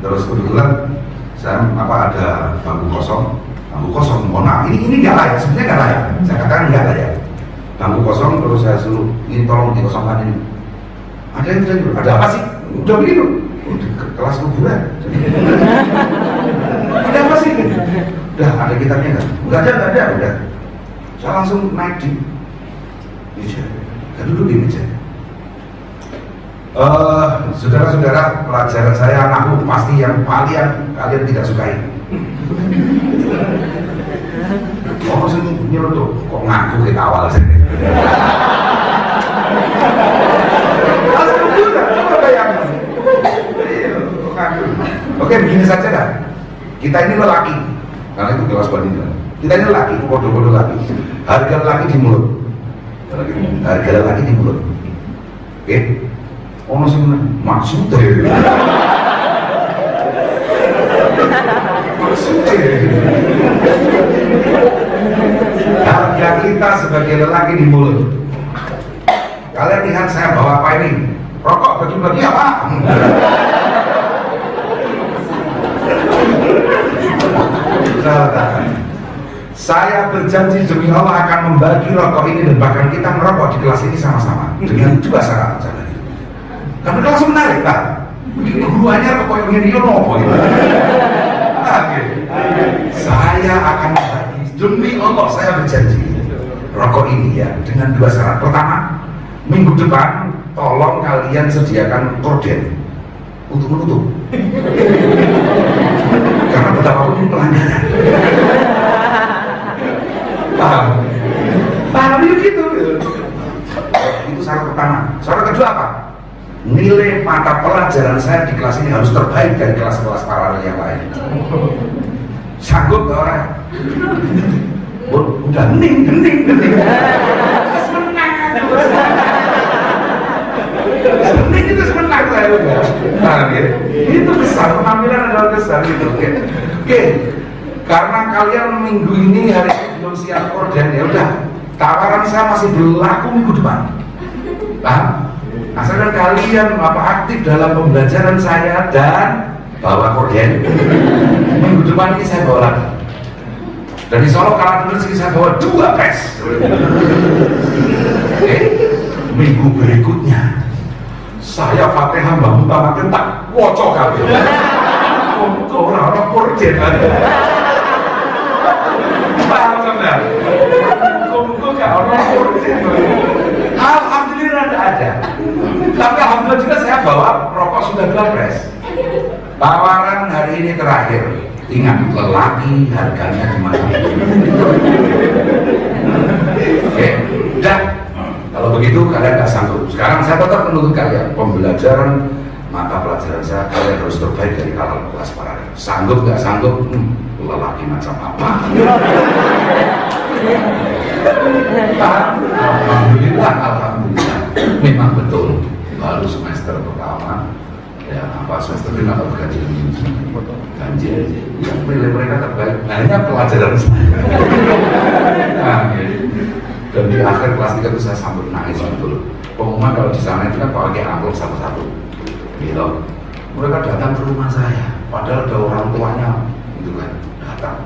terus kebetulan saya ada bangku kosong, mohon maaf, ini nggak layak, sebenarnya nggak layak, saya katakan nggak layak. Bangku kosong, terus saya suruh ini tolong dikosongkan ini. Ada apa sih? Udah begitu, ke kelas kuburan. Ada apa sih? Udah ada kitabnya nggak? Nggak ada, udah. Saya langsung naik di meja, duduk di meja. Saudara-saudara, pelajaran saya aku pasti yang kalian tidak sukai. Oh, sini nyeletuk, kok ngaku kita awal sih? Coba bayangin. Oke, begini saja dah. Kita ini lelaki, karena itu kelas wanita. Kita ini lelaki, bodoh-bodoh lelaki. Harga lelaki di mulut. Harga lelaki di mulut. Oke? Ono sing maksudnya. Harga kita sebagai lelaki di mulut. Kalian lihat saya bawa apa ini? Rokok bagi-bagi apa? Saya berjanji demi Allah akan membagi rokok ini dan bahkan kita merokok di kelas ini sama-sama dengan 2 syarat. Karena langsung menarik, Pak. Guruannya rokok yang ini nopo gitu. Saya akan membagi demi Allah, saya berjanji rokok ini ya dengan 2 syarat. Pertama, minggu depan tolong kalian sediakan korden untuk menutup. Karena betapapun ini pelanggaran. Paham gitu. Itu syarat pertama. Syarat kedua apa? Nilai mata pelajaran saya di kelas ini harus terbaik dari kelas-kelas paralel yang lain. Sanggup gak orang? Udah hening. Hening itu sebenarnya saya udah. Nah, itu besar, penampilan adalah besar gitu. Oke. Karena kalian minggu ini hari ini belum siap korden, ya udah. Tawaran saya masih berlaku minggu depan. Paham? Asalkan kalian aktif dalam pembelajaran saya dan bawa korden. Minggu depan ini saya bawa lagi. Dari Solo kalah rezeki saya bawa 2 pres. Oke. Minggu berikutnya saya Fatihah bangun tamat tak wocok kali. Untuk orang korden aja. Paham enggak? Kok gak orang korden. Alhamdulillah ada. Tapi alhamdulillah juga saya bawa rokok sudah 2 pres. Tawaran hari ini terakhir. Ingat, lelaki harganya di mana? Oke, udah. Kalau begitu kalian gak sanggup. Sekarang saya tetap menuntut kalian pembelajaran mata pelajaran saya kalian harus terbaik dari kelas paralel. Sanggup gak sanggup? Lelaki macam apa? Alhamdulillah. Memang betul. Baru semester pertama, ya semester kedua atau ganjil. Yang pilih mereka terbaik. Hanya pelajaran saya. Dan di akhir kelas 3 itu saya sambil nangis betul. Pengumuman kalau di sana itu kan pakai amplop satu-satu. Gitu. Mereka datang ke rumah saya, padahal ada orang tuanya, gitu kan, datang,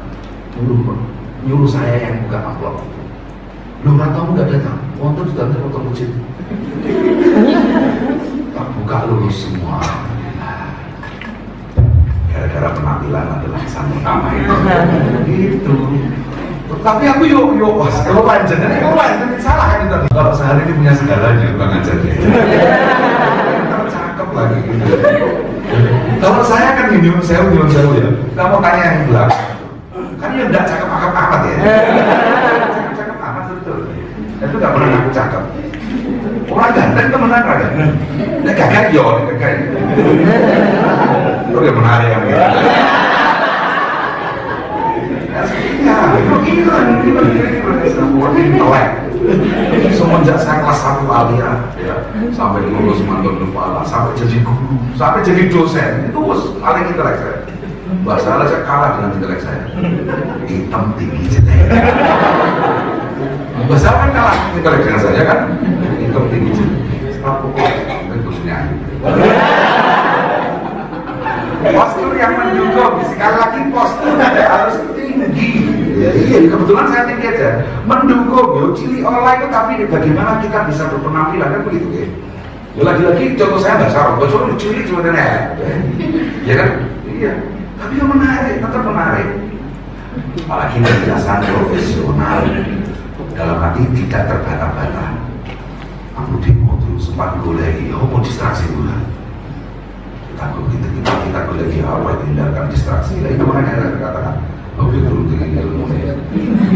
nyuruh saya yang buka amplop. Lu orang tamu nggak datang, wonten sudah ada foto kucing. Tak buka lulus semua. Gara-gara penampilan adalah kesan pertama itu. Gitu. Tapi aku yuk kalau lanjut salah kan itu. Kalau sehari ini punya segalanya Bang Anjar ya. Cakep lagi gitu. Kalau saya kan minum sewu ya. Kamu tanya yang belakang. Kan dia enggak cakep amat ya. Cakep amat betul. Itu enggak pernah aku cakep. Orang ganteng temenan raga. Nek gagah yo, gagah. Itu yang menarik yang gitu. intelek. Semenjak saya kelas 1 alia, ya, sampai lulus mantan kepala, sampai jadi guru, sampai jadi dosen, itu paling intelek saya. Bahasa saya kalah dengan intelek saya. Hitam tinggi jelek. Bahasa kan kalah intelek dengan saya kan. Hitam tinggi jelek. Itu nyanyi. Postur yang mendukung, sekali lagi postur harus tinggi. Ya, iya, kebetulan saya tinggi aja. Mendukung, yo cili olah itu, tapi bagaimana kita bisa berpenampilan kan begitu ya. Ya lagi-lagi contoh saya nggak sarung, bocor cili cuma nenek, ya kan? Iya. Tapi yang menarik, tetap menarik. Apalagi penjelasan profesional, dalam hati tidak terbata-bata. Aku demo dulu sempat goleki, mau distraksi dulu. Kita goleki awal hindarkan distraksi. Lah itu makanya saya katakan, oh betul dengan ilmunya.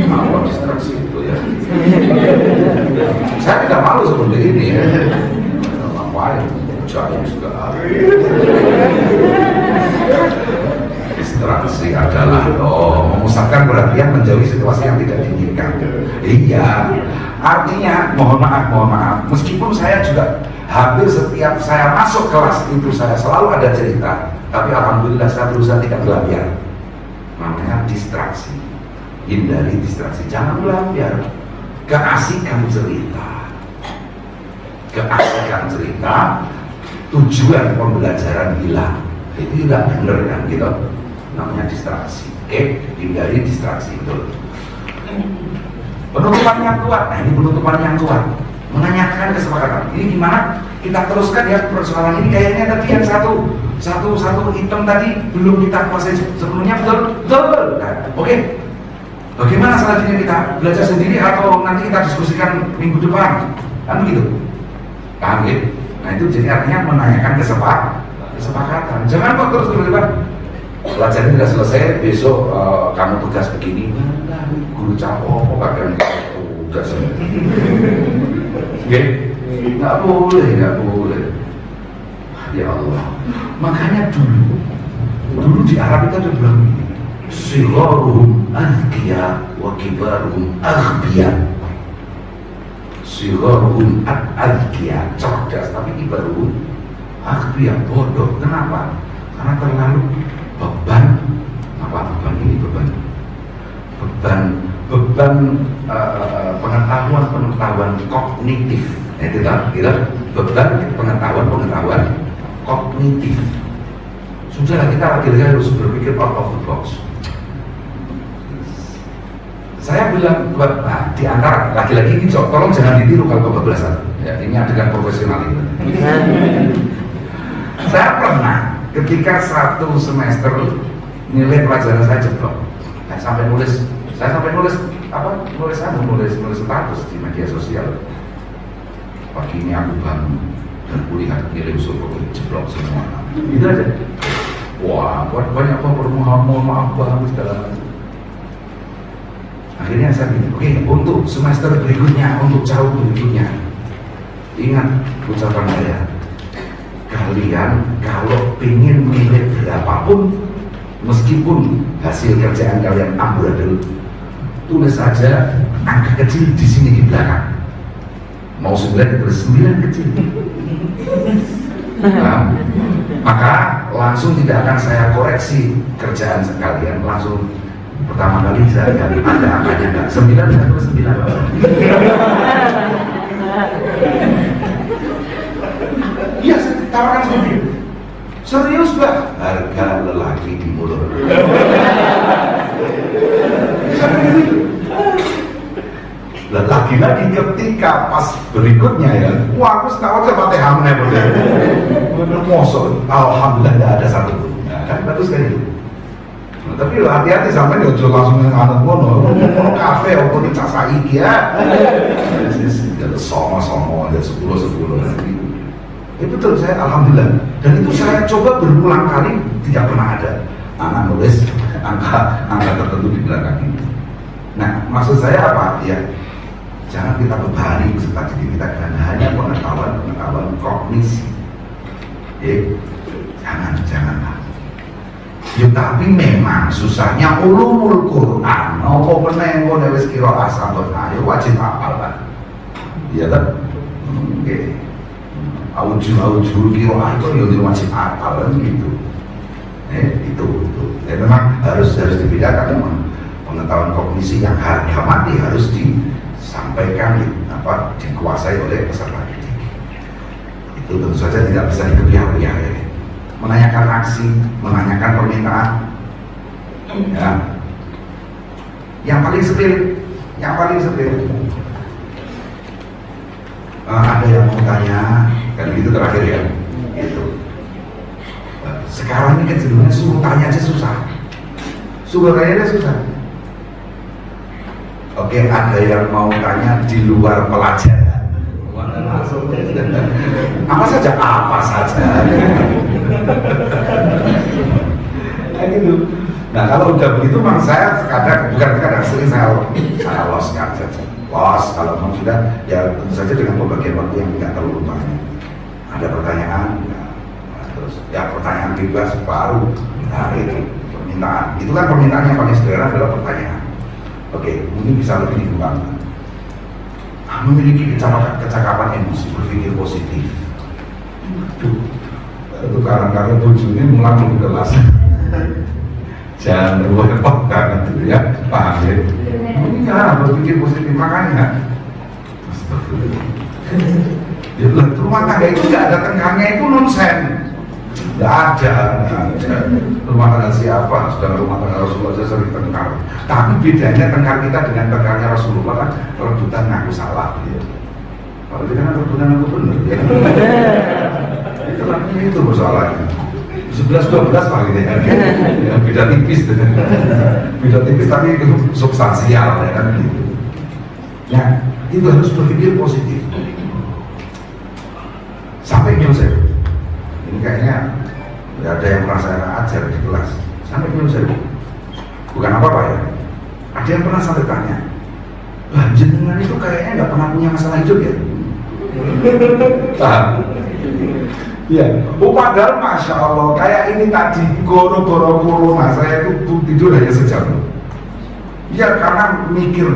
Apa distraksi itu ya? Saya tidak malu seperti ini ya. Ngapain? Jauh juga. Distraksi adalah memusatkan perhatian menjauhi situasi yang tidak diinginkan. Iya, artinya mohon maaf, meskipun saya juga hampir setiap saya masuk kelas itu saya selalu ada cerita, tapi alhamdulillah saya berusaha tidak melampiar. Namanya distraksi, hindari distraksi, jangan melampiar. Keasikan cerita, tujuan pembelajaran hilang, itu tidak benar kan gitu. Namanya distraksi. Oke, hindari distraksi, betul. Penutupan yang kuat. Nah, ini penutupan yang kuat. Menanyakan kesepakatan. Ini gimana? Kita teruskan ya persoalan ini. Kayaknya tadi yang satu item tadi belum kita kuasai sebelumnya, betul. Nah, oke. Bagaimana selanjutnya kita belajar sendiri atau nanti kita diskusikan minggu depan? Kan begitu. Paham ya? Nah, itu jadi artinya menanyakan kesepakatan. Jangan kok terus tiba-tiba pelajaran tidak selesai, besok kamu tugas begini, guru capok, kadang tugas nggak boleh. Ya Allah, makanya dulu di Arab itu ada bilang sigharuhum azkiya wa kibaruhum aghbiya. Sigharuhum azkiya, cerdas, tapi kibaruhum aghbiya, bodoh. Kenapa? Karena terlalu beban pengetahuan kognitif. Itu beban pengetahuan kognitif. Sudahlah, kita lagi-lagi harus berpikir out of the box. Saya bilang buat di antara laki-laki ini, tolong jangan ditiru kalau kebablasan. Ya, ini adegan profesional ini. Saya pernah ketika satu semester nilai pelajaran saya jeblok, saya sampai nulis status di media sosial. Pagi ini aku bangun dan kulihat nilai usul jeblok semua. Itu aja. Wah, banyak mohon maaf banget segala macam. Akhirnya saya bilang, oke, untuk semester berikutnya, untuk tahun berikutnya, ingat ucapan saya. Kalian kalau ingin nilai berapapun, meskipun hasil kerjaan kalian amburadul, tulis saja angka kecil di sini di belakang. Mau 9 tulis 9 kecil. Nah, maka langsung tidak akan saya koreksi kerjaan sekalian, langsung pertama kali saya ada angkanya enggak 9, saya tulis 9. Iya, saya tawarkan sendiri. Serius Mbak, harga lelaki di mulut. Lagi-lagi ketika pas berikutnya ya, wah aku setahu aja Fatihah meneh. Mosok, alhamdulillah tidak ada satu pun. Nah, kan bagus kan itu. Nah, tapi hati-hati sampai ya langsung nganut ngono kafe atau di casa iki ya. Sama-sama ya 10 nanti. Itu betul, saya alhamdulillah, dan itu saya coba berulang kali tidak pernah ada anak nulis angka tertentu di belakang ini. Nah, maksud saya apa ya, jangan kita bebani peserta didik kita dengan hanya pengetahuan kognisi. Janganlah Ya tapi memang susahnya ulumul Quran. Apa meneh ngono wis kira asal ayo wajib hafal kan. Iya kan? Oke. Auju kira itu ya wajib hafal kan gitu. Itu. Ya memang harus dibedakan memang pengetahuan kognisi yang harga mati harus disampaikan dikuasai oleh peserta didik. Itu tentu saja tidak bisa dikebiah-biah ya. Menanyakan aksi, menanyakan permintaan, ya. Yang paling sepele, ada yang mau tanya, kan itu terakhir ya, itu. Sekarang ini kecenderungan suruh tanya aja susah. Oke, ada yang mau tanya di luar pelajaran. Apa saja? Gitu. Nah kalau udah begitu memang saya bukan sering saya loskan saja. Kalau memang sudah ya tentu saja dengan pembagian waktu yang tidak terlalu banyak. Ada pertanyaan, terus ya pertanyaan bebas baru. Nah itu permintaan. Itu kan permintaan yang paling sederhana adalah pertanyaan. Oke, mungkin bisa lebih dikembangkan. Memiliki kecakapan emosi, berpikir positif. Itu kadang-kadang tujuannya mulai lebih kelas. Jangan repot kan itu ya, paham ya? Ini cara berpikir positif makanya. Ya, rumah tangga itu nggak ada tengkarnya itu nonsen. Nggak ada. Rumah tangga siapa? Sudah rumah tangga Rasulullah saja sering tengkar. Tapi bedanya tengkar kita dengan tengkarnya Rasulullah kan rebutan ngaku salah. Ya. Kalau kita kan rebutan ngaku benar. Ya. Itu persoalannya. 11-12 lah gitu ya. Beda tipis tapi itu substansial ya kan gitu. Ya itu harus berpikir positif sampai nyusaha. Ini kayaknya ada yang pernah saya ajar di kelas sampai nyusaha. Bukan apa-apa ya. Ada yang pernah sampai tanya, jenengan itu kayaknya nggak pernah punya masalah hidup ya. Paham? Iya, padahal Masya Allah kayak ini tadi goro-goro corona saya itu tidur hanya sejam. Ya karena mikir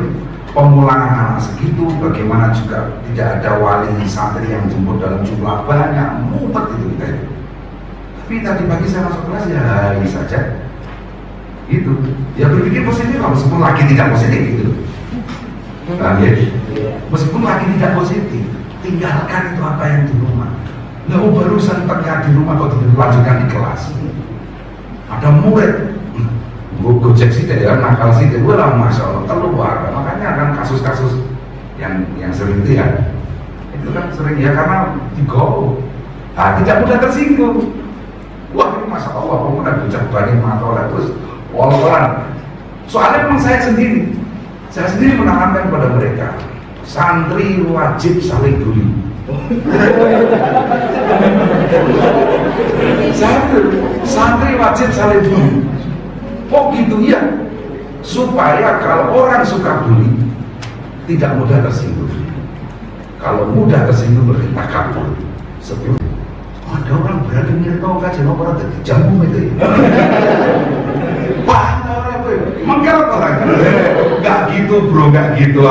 pemulangan anak segitu, bagaimana juga tidak ada wali santri yang jemput dalam jumlah banyak, mumet itu kita. Tapi tadi pagi saya masuk kelas ya hari saja. Itu, ya berpikir positif meskipun lagi tidak positif gitu. Nah, ya. Meskipun lagi tidak positif, tinggalkan itu apa yang di rumah. Nah, barusan terlihat di rumah kok dilanjutkan di kelas. Ada murid, gojek sih ya, nakal sih, gue lah Masya Allah keluar. Makanya kan kasus-kasus yang sering itu ya, itu kan sering ya karena digowo. Tidak mudah tersinggung. Wah ini Masya Allah, pemuda bocah banyak matola terus walaupun. Soalnya memang saya sendiri menanamkan kepada mereka, santri wajib saling dulu. Santri wajib saling bully. Oh gitu ya, supaya kalau orang suka bully tidak mudah tersinggung. Kalau mudah tersinggung berarti takabur. Sebelum ada orang berani nyentuh kajian orang jadi jamu itu. Wah, orang itu mengkerut orang. Gak gitu bro, gak gitu.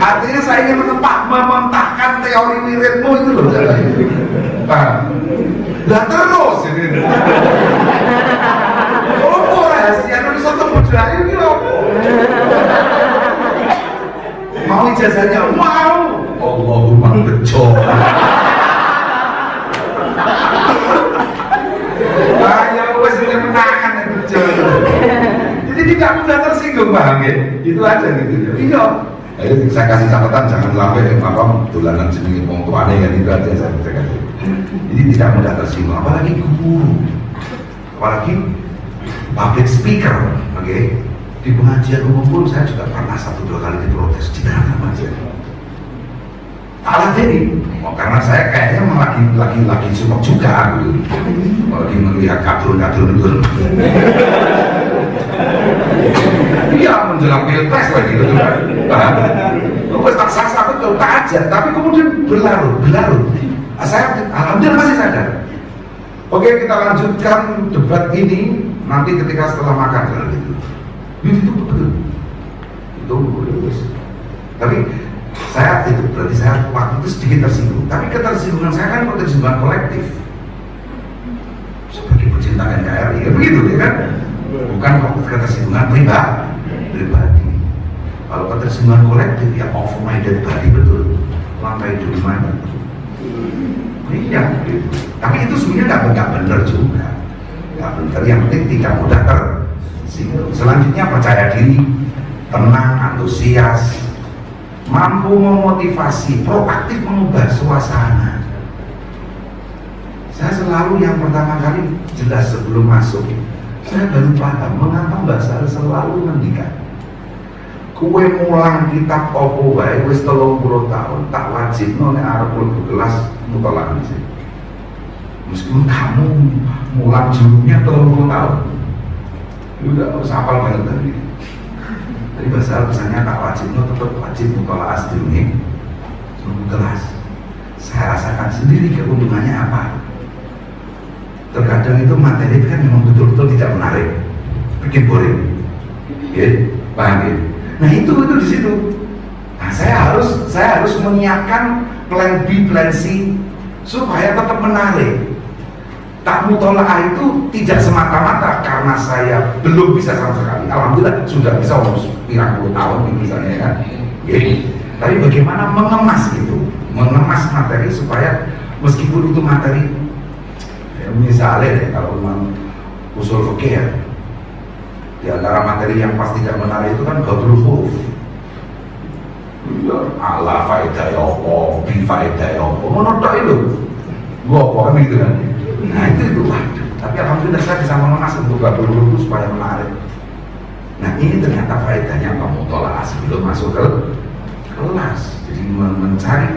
Artinya saya ingin mementahkan teori wiridmu itu loh. Nah terus ini. Oh rahasia nulis satu budaya ini apa? Mau ijazahnya? Mau. Allahumma bejo. Ayo wes ini menangan yang bejo. Jadi tidak mudah tersinggung paham ya? Itu aja gitu. Iya. Ayo saya kasih catatan jangan sampai dolanan jenenge wong tuane kan itu aja saya kasih. Jadi tidak mudah tersinggung, apalagi guru, apalagi public speaker, oke? Di pengajian umum pun saya juga pernah 1-2 kali diprotes di dalam pengajian. Alah jadi, karena saya kayaknya lagi sumpah juga gitu. Lagi melihat kadrun itu. Iya menjelang pilpres lagi gitu kan. Terus tak sah betul tak aja, tapi kemudian berlarut. Saya alhamdulillah masih sadar. Oke, kita lanjutkan debat ini nanti ketika setelah makan kalau gitu. Itu betul. Itu tapi saya itu berarti saya waktu itu sedikit tersinggung. Tapi ketersinggungan saya kan ketersinggungan kolektif. Sebagai pecinta NKRI, ya begitu ya kan? Bukan ketersinggungan pribadi. Kalau ketersinggungan kolektif ya over my dead body betul. Lantai 25. Iya, gitu. Tapi itu sebenarnya nggak benar juga. Nggak benar. Yang penting tidak mudah tersinggung. Selanjutnya percaya diri, tenang, antusias, mampu memotivasi, proaktif mengubah suasana. Saya selalu yang pertama kali jelas sebelum masuk, saya baru paham mengapa Mbak Sari selalu ngendikan. Kue mulang kitab opo wae wis 30 tahun tak wajibno nek arep mlebu kelas mutolak sih. Meskipun kamu mulang jurumnya 30 tahun. Udah harus hafal banget tadi. Jadi bahasa pesannya tak wajibno tetap wajib mutolak asdune sebelum kelas. Saya rasakan sendiri keuntungannya apa. Terkadang itu materi kan memang betul-betul tidak menarik, bikin boring. Ya, paham ya? Nah itu di situ. Nah, saya harus menyiapkan plan B, plan C supaya tetap menarik. Tak mutola'ah itu tidak semata-mata karena saya belum bisa sama sekali. Alhamdulillah sudah bisa pirang puluh tahun misalnya kan. Jadi, tapi bagaimana mengemas itu, mengemas materi supaya meskipun itu materi ya, misalnya kalau memang usul fikih ya, di antara materi yang pasti tidak menarik itu kan ghabrul huruf. Allah faedah ya apa, bi faedah ya apa, ngono tok itu. Gua apa kan gitu kan. Nah itu waduh. Tapi alhamdulillah saya bisa mengemas untuk ghabrul huruf supaya menarik. Nah ini ternyata faedahnya pemutola'ah sebelum masuk ke kelas. Jadi mencari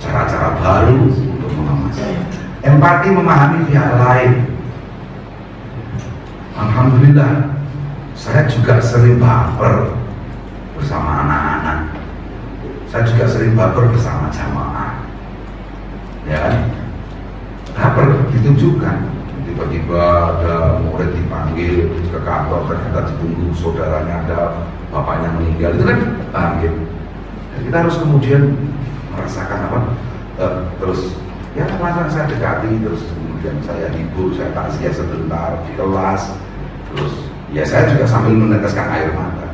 cara-cara baru untuk mengemas. Empati memahami pihak lain. Alhamdulillah, saya juga sering baper bersama anak-anak. Saya juga sering baper bersama jamaah. Ya kan? Baper ditunjukkan. Tiba-tiba ada murid dipanggil ke kantor, ternyata ditunggu saudaranya ada, bapaknya meninggal. Itu kan bangkit. Kita harus kemudian merasakan apa? Terus ya langsung saya dekati, terus kemudian saya hibur, saya takziah sebentar di kelas. Terus ya saya juga sambil meneteskan air mata.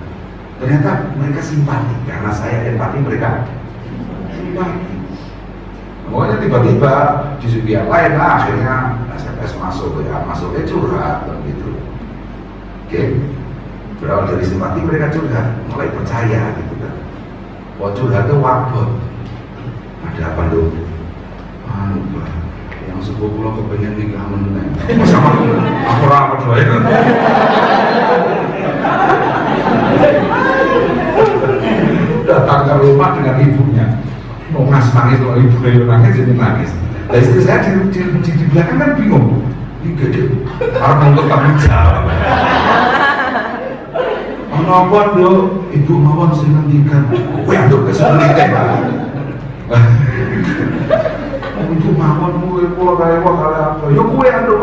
Ternyata mereka simpati karena saya empati, mereka simpati. Pokoknya tiba-tiba di segi yang lain lah, akhirnya SMS masuk ya, masuknya curhat gitu. Oke, berawal dari simpati mereka curhat, mulai percaya gitu kan. Wah curhatnya wabot. Ada apa dong? Yang sepupu lo kepengen nikah meneng sama aku rapat loh ya. Datang ke rumah dengan ibunya, mau nangis loh, ibunya nangis jadi nangis. Nah istri saya di belakang kan bingung, ini gede orang untuk tanggung jawab. Apa dong, ibu mawon sing ngendikan, kowe anduk kesulitan Pak. Ibu mawon mulai pola kaya apa? Ya kowe anduk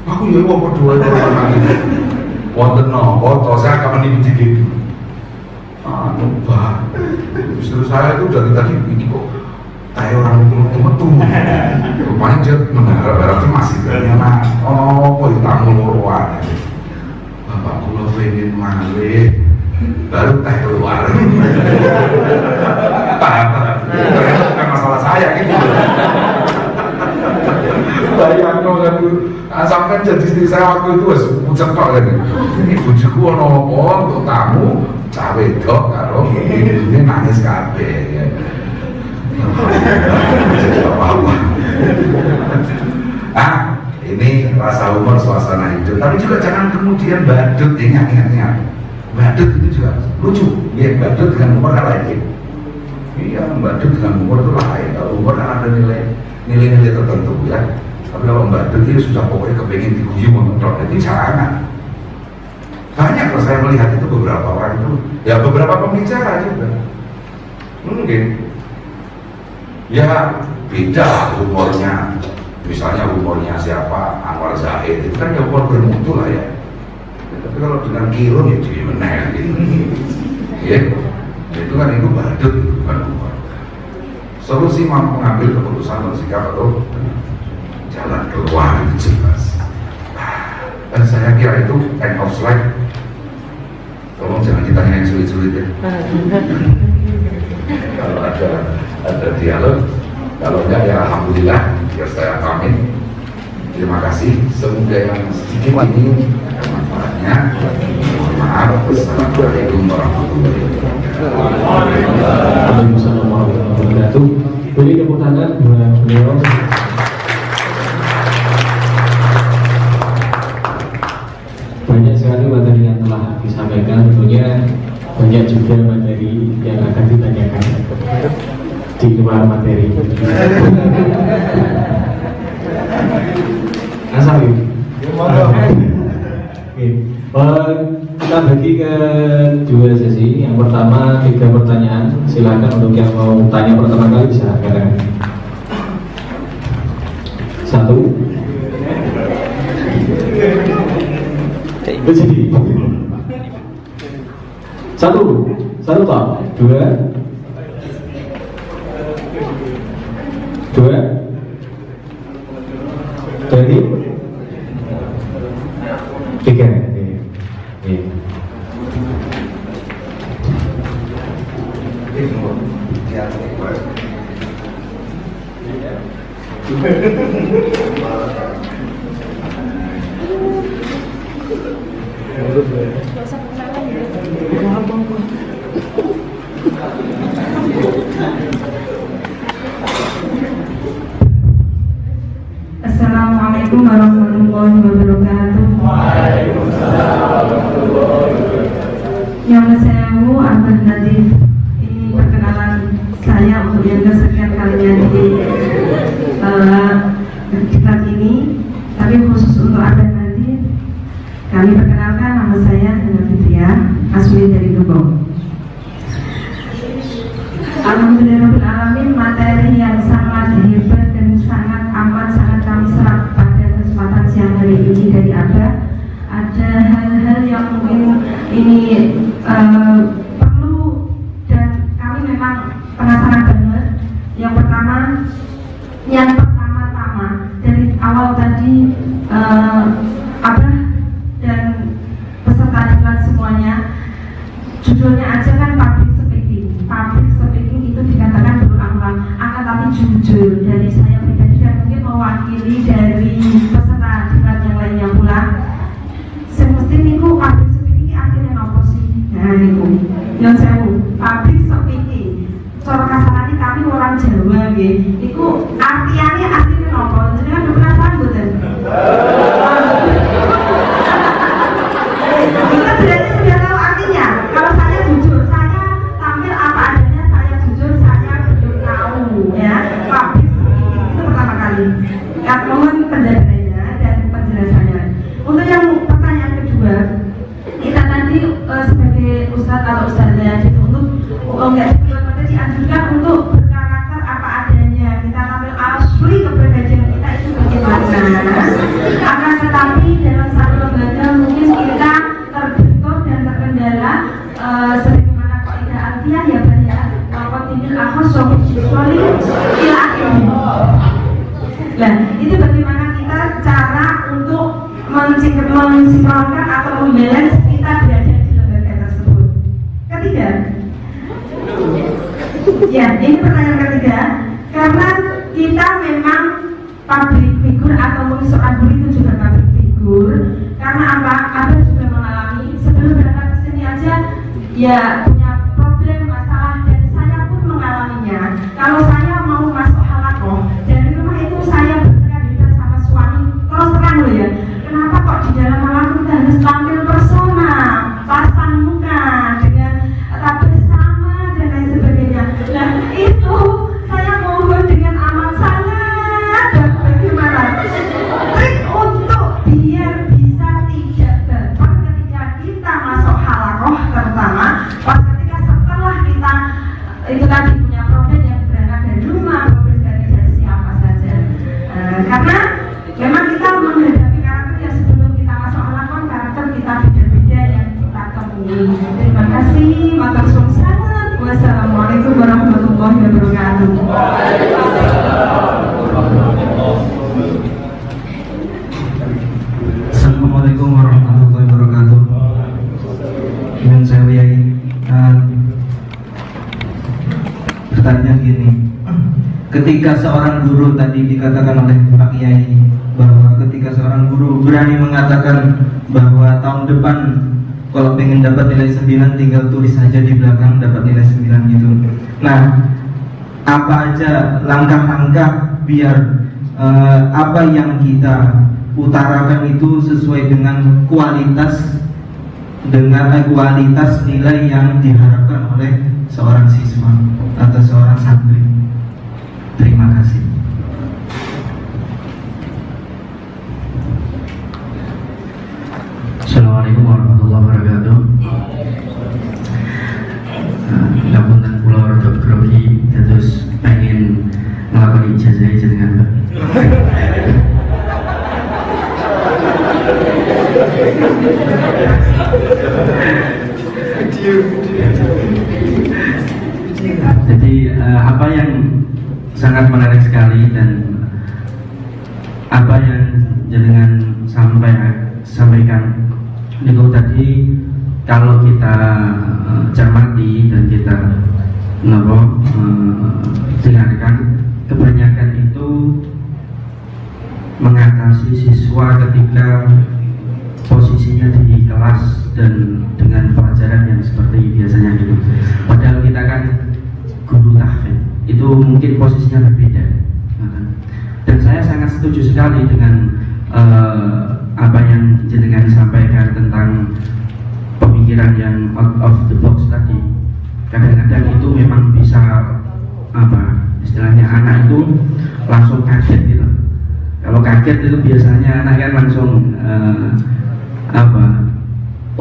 aku ya wong padha wae. Wonten napa to saya akan menipu gitu. Mbak, justru saya itu dari tadi ini kok kayak orang metu-metu. Rupanya dia mengharap-harap masih ternyata apa itu tamu luruan. Bapak kula pengen malih baru teh keluar. Ternyata bukan masalah saya gitu. Bayang dong kan sampai jadi istri saya waktu itu wes pucet kok kan. Ini bojoku ono apa untuk tamu cawe dok karo ibunya nangis kabeh. Jadi apa-apa. Ini rasa humor, suasana hidup. Tapi juga jangan kemudian badut, ingat. Badut itu juga lucu. Ya, badut dengan humor kan lain. Iya, badut dengan humor itu lain. Kalau humor kan ada nilai-nilai tertentu ya. Tapi kalau badut itu sudah pokoknya kepengen diguyu menonton, itu jangan. Banyak kalau saya melihat itu beberapa orang itu, ya beberapa pembicara juga. Mungkin. Ya beda humornya. misalnya humornya siapa, Anwar Zahid, itu kan ya humor bermutu lah ya. Tapi kalau dengan Kirun ya jadi meneng gitu. Ya, itu kan itu badut, itu bukan humor. Solusi mau mengambil keputusan bersikap atau jalan keluar itu jelas. Dan saya kira itu end of slide. Tolong jangan ditanya yang sulit-sulit ya. Kalau ada dialog, kalau enggak ya alhamdulillah. Ya saya pamit. Terima kasih. Semoga yang sedikit ini ada manfaatnya. Mohon maaf. Wassalamualaikum warahmatullahi wabarakatuh. Waalaikumsalam warahmatullahi wabarakatuh. Beri tepuk tangan buat beliau. Banyak sekali materi yang telah disampaikan, tentunya banyak juga materi yang akan ditanyakan di luar materi. Asal ini. Kita bagi ke dua sesi. Yang pertama 3 pertanyaan. Silakan untuk yang mau tanya pertama kali bisa angkat. 1. Jadi 1 toh, 2 jadi 3. Assalamualaikum warahmatullahi wabarakatuh. Nama saya Abdul Nadif. Ini perkenalan saya untuk yang kesekian kalinya di tempat ini. Tapi khusus untuk Abdul Nadif, kami perkenalkan nama saya Hana Fitria, asli dari Gebong. Alhamdulillahirrahmanirrahim, materi yang sangat hebat dan sangat kami serap pada kesempatan siang hari ini dari Abah. Ada hal-hal yang mungkin ini perlu dan kami memang penasaran banget. Yang pertama-tama dari awal tadi Abah dan peserta diklat semuanya, judulnya aja kan public speaking itu dikatakan berulang-ulang, akan tapi jujur dari saya pribadi dan mungkin mewakili dari peserta diklat yang lainnya pula, semesti niku public speaking akhirnya nopo sih? Nah niku yang saya public speaking cara kasarane kami orang Jawa nggih niku artiannya asline nopo? Jenengan udah penasaran mboten? Kita berarti sudah tahu artinya. Kalau saya jujur, saya tampil apa adanya, saya jujur, saya belum tahu ya. Public speaking itu pertama kali. Mohon penjelasannya dan penjelasannya. Untuk yang pertanyaan kedua, kita tadi sebagai ustadz atau ustadzah gitu untuk dianjurkan untuk berkarakter apa adanya. Kita tampil asli kepribadian kita itu bagaimana. Akan tetapi dalam satu lembaga mungkin kita terbentur dan terkendala sebagaimana kaidah alfiah ya banyak qatinil akhir sohib siswali ila akhirih. Nah, itu bagaimana kita cara untuk mensinkronkan atau membalance kita berada di lembaga tersebut. Ketiga, ya ini pertanyaan ketiga, karena kita memang public figure atau seorang guru itu juga public figure. Karena apa? Ada juga mengalami sebelum berangkat ke sini aja ya punya problem masalah dan saya pun mengalaminya. Kalau saya mau masuk halakoh dari rumah itu saya berkaitan sama suami terus terang loh ya. Kenapa kok di dalam halakoh kita harus tampil persona, pasang muka dengan tampil sama dan lain sebagainya. Nah itu saya mohon dengan amat sangat dan bagaimana trik untuk biar bisa tidak baper ketika kita masuk halakoh, terutama pas ketika seorang guru tadi dikatakan oleh Pak Kiai bahwa ketika seorang guru berani mengatakan bahwa tahun depan kalau pengen dapat nilai 9 tinggal tulis saja di belakang dapat nilai 9 gitu. Nah, apa aja langkah-langkah biar apa yang kita utarakan itu sesuai dengan kualitas nilai yang diharapkan oleh seorang siswa atau seorang santri. Terima kasih. Assalamualaikum warahmatullahi wabarakatuh. Ngapunten kula rada grogi terus pengen nglakoni ijazah jenengan, Pak. Jadi apa yang sangat menarik sekali dan apa yang jenengan sampaikan itu tadi, kalau kita cermati dan kita dengarkan, kebanyakan itu mengatasi siswa ketika posisinya di kelas dan dengan pelajaran yang seperti biasanya gitu. Padahal kita kan guru tahfidz, itu mungkin posisinya berbeda. Dan saya sangat setuju sekali dengan apa yang jenengan sampaikan tentang pemikiran yang out of the box tadi. Kadang-kadang itu memang bisa istilahnya anak itu langsung kaget gitu. Kalau kaget itu biasanya anak kan langsung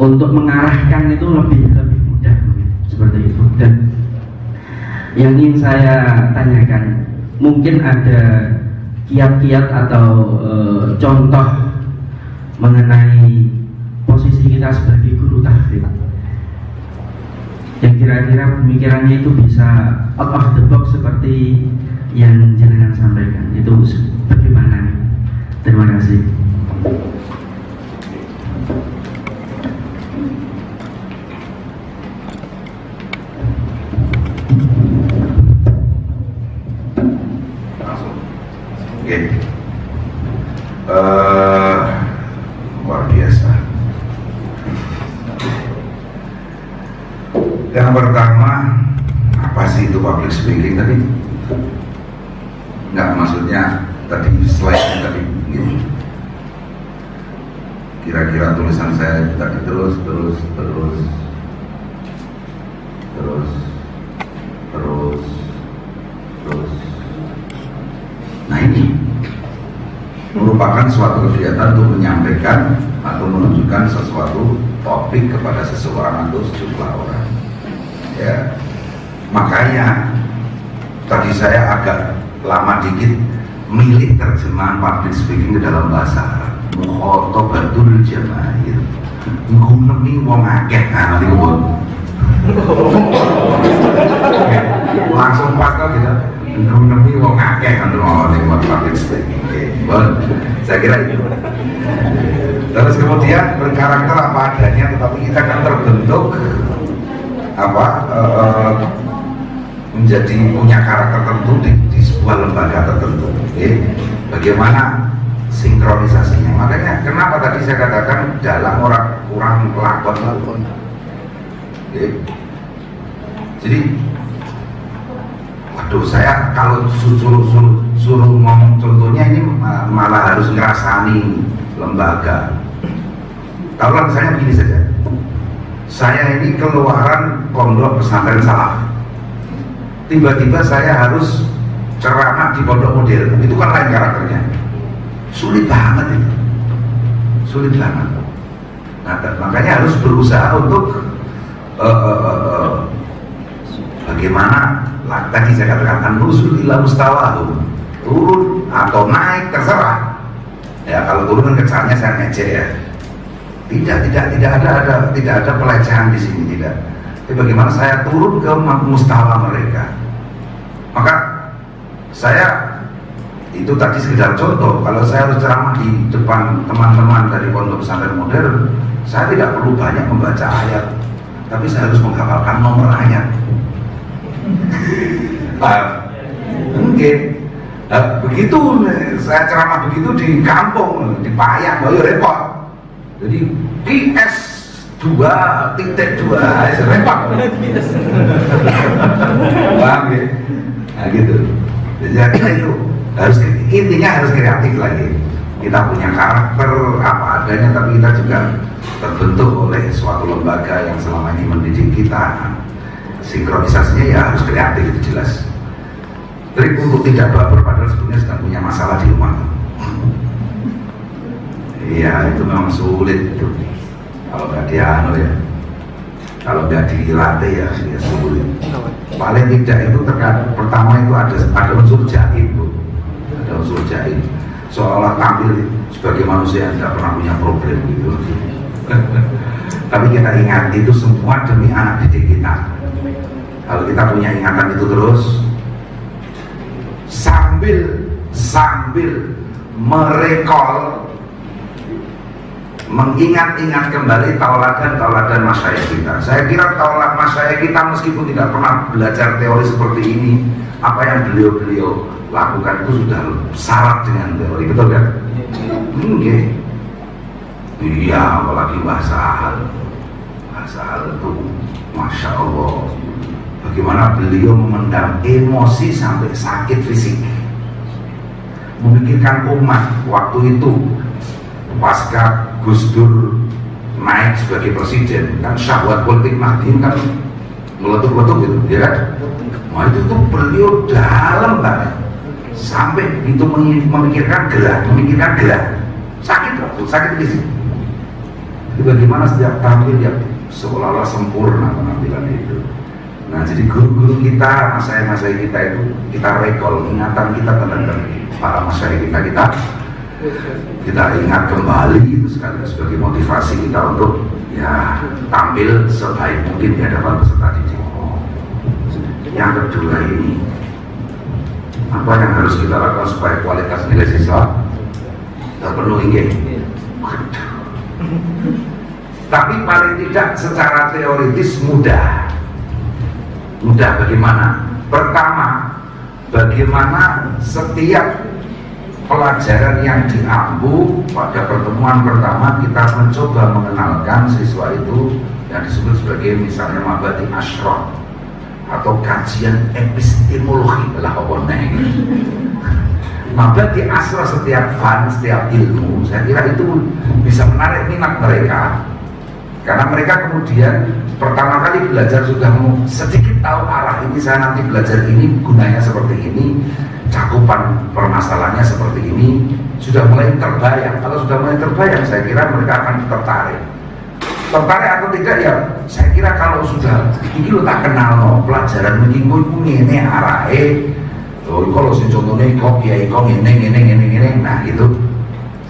untuk mengarahkan itu lebih mudah seperti itu. Dan yang ingin saya tanyakan, mungkin ada kiat-kiat atau contoh mengenai posisi kita sebagai guru tahfidz yang kira-kira pemikirannya itu bisa out of the box seperti yang jenengan sampaikan. Itu bagaimana? Terima kasih. Luar biasa. Yang pertama, apa sih itu public speaking tadi? Enggak, maksudnya tadi slide tadi gitu. Kira-kira tulisan saya tadi terus. Nah, ini merupakan suatu kegiatan untuk menyampaikan atau menunjukkan sesuatu topik kepada seseorang atau sejumlah orang. Ya, makanya tadi saya agak lama dikit milih terjemahan public speaking ke dalam bahasa Arab. Mukhotobatul jamaahir, ngunemi wong akeh nanti langsung pas kan gitu. Ngunemi wong akeh kan lewat public speaking. Saya kira itu. Terus kemudian berkarakter apa adanya, tetapi kita kan terbentuk menjadi punya karakter tertentu di sebuah lembaga tertentu. Bagaimana sinkronisasinya? Makanya kenapa tadi saya katakan dalam orang kurang pelakon. Jadi, waduh, saya kalau suruh ngomong contohnya ini malah harus ngerasani lembaga. Kalau misalnya begini saja, saya ini keluaran pondok pesantren salaf, tiba-tiba saya harus ceramah di pondok modern, itu kan lain karakternya, sulit banget itu, sulit banget. Nah, makanya harus berusaha untuk bagaimana tadi saya katakan nusul ila mustawahu, turun atau naik terserah. Ya, kalau turun kan kesannya saya ngecek ya. Tidak ada pelecehan di sini, tidak. Tapi bagaimana saya turun ke mustawa mereka? Maka saya itu tadi sekedar contoh. Kalau saya harus ceramah di depan teman-teman dari pondok pesantren modern, saya tidak perlu banyak membaca ayat, tapi saya harus menghafalkan nomor ayat. Mungkin begitu saya ceramah begitu di kampung, di Payang, oh ya repot. Jadi QS 2.2 repot. Paham ya? Nah gitu. Jadi itu harus, intinya harus kreatif lagi. Kita punya karakter apa adanya, tapi kita juga terbentuk oleh suatu lembaga yang selama ini mendidik kita. Sinkronisasinya ya harus kreatif, itu jelas. Trik untuk tidak baper padahal sebenarnya sedang punya masalah di rumah. Iya, itu memang sulit itu. Kalau nggak dianu ya, kalau nggak dilatih ya sulit. Paling tidak itu terkadang pertama itu ada unsur jaim, Bu. Ada unsur jaim. Seolah tampil sebagai manusia yang tidak pernah punya problem gitu. Tapi kita ingat itu semua demi anak didik kita. Kalau kita punya ingatan itu terus, sambil merekol, mengingat-ingat kembali tauladan masyayikh kita. Saya kira tauladan masyayikh kita meskipun tidak pernah belajar teori seperti ini, apa yang beliau lakukan itu sudah syarat dengan teori, betul kan? Iya, apalagi bahasa hal itu, masya Allah. Bagaimana beliau memendam emosi sampai sakit fisik, memikirkan umat waktu itu pasca Gus Dur naik sebagai presiden, kan syahwat politik Mahdi kan meletup-letup gitu, ya kan? Nah itu tuh beliau dalam banget, sampai itu memikirkan gerak, sakit fisik. Jadi bagaimana setiap tampil ya seolah-olah sempurna penampilan itu. Nah jadi guru-guru kita, masyayikh kita itu kita recall ingatan kita tentang para masyayikh kita ingat kembali itu sekali sebagai motivasi kita untuk ya tampil sebaik mungkin di hadapan peserta didik. Yang kedua ini, apa yang harus kita lakukan supaya kualitas nilai siswa terpenuhi? Tapi paling tidak secara teoritis mudah bagaimana? Pertama, bagaimana setiap pelajaran yang diampu pada pertemuan pertama kita mencoba mengenalkan siswa itu yang disebut sebagai misalnya mabadi asyrah atau kajian epistemologi adalah apa nih? Mabadi asyrah setiap ilmu, saya kira itu bisa menarik minat mereka. Karena mereka kemudian pertama kali belajar sudah sedikit tahu arah ini, saya nanti belajar ini gunanya seperti ini, cakupan permasalahannya seperti ini, sudah mulai terbayang. Kalau sudah mulai terbayang, saya kira mereka akan tertarik atau tidak ya, saya kira kalau sudah ini lo tak kenal no, pelajaran menyinggung ini arahe kalau si contohnya kok ya ini, nah itu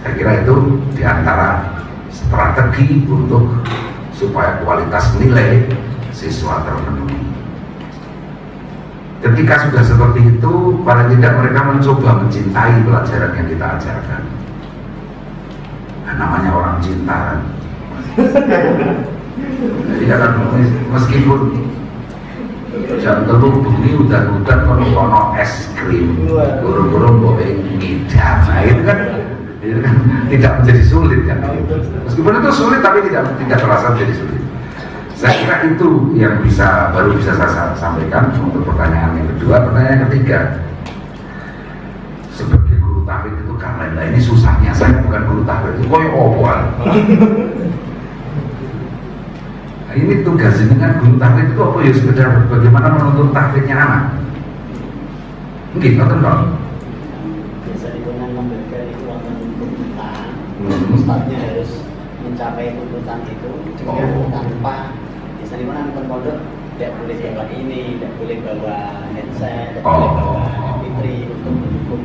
saya kira itu diantara strategi untuk supaya kualitas nilai siswa terpenuhi. Ketika sudah seperti itu, paling tidak mereka mencoba mencintai pelajaran yang kita ajarkan. Nah, namanya orang cinta kan. Jadi kan meskipun jam telur bunyi udah kono es krim, burung-burung boleh ngidam, nah itu kan tidak menjadi sulit kan. Meskipun itu sulit tapi tidak terasa menjadi sulit. Saya kira itu yang baru bisa saya sampaikan untuk pertanyaan yang kedua. Pertanyaan yang ketiga, sebagai guru tahfidz itu karena ini susahnya saya bukan guru tahfidz itu koyo opal. Nah, ini tugas dengan guru tahfidz itu apa ya, sekedar bagaimana menuntut tahfidznya anak. Mungkin nggak tahu. Ustadznya harus mencapai tuntutan itu tanpa misalnya mana nonton pondok tidak boleh bawa ini, tidak boleh bawa headset, tidak boleh bawa MP3 untuk mendukung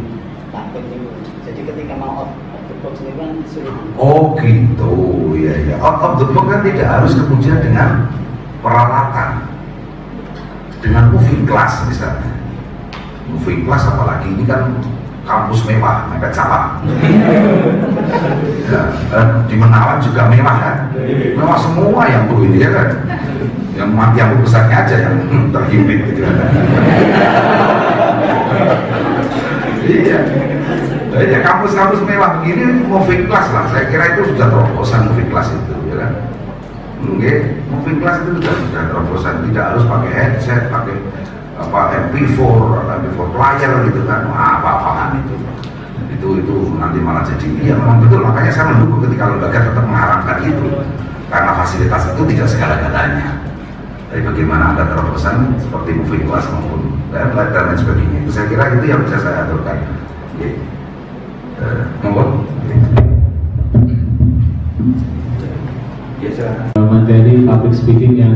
tahfidz itu. Jadi ketika mau out of the box ini kan sulit. Oh gitu, ya. Out of the box kan tidak harus kemudian dengan peralatan, dengan moving class misalnya. Moving class apalagi ini kan kampus mewah, mepet sama. Ya, di Menawan juga mewah kan? Mewah semua yang bu ini ya kan? Yang besarnya aja yang terhimpit gitu kan? Iya. Ya kampus-kampus mewah begini moving class lah. Saya kira itu sudah terobosan moving class itu, ya kan? Oke, moving class itu sudah terobosan. Tidak harus pakai headset, pakai MP4 player gitu kan. Apa-apaan itu nanti malah jadi. Iya memang betul. Makanya saya mendukung ketika lembaga tetap mengharapkan itu, karena fasilitas itu tidak segala-galanya. Tapi bagaimana ada terobosan seperti moving class maupun dan lain sebagainya. Itu saya kira itu yang bisa saya aturkan. Materi public speaking yang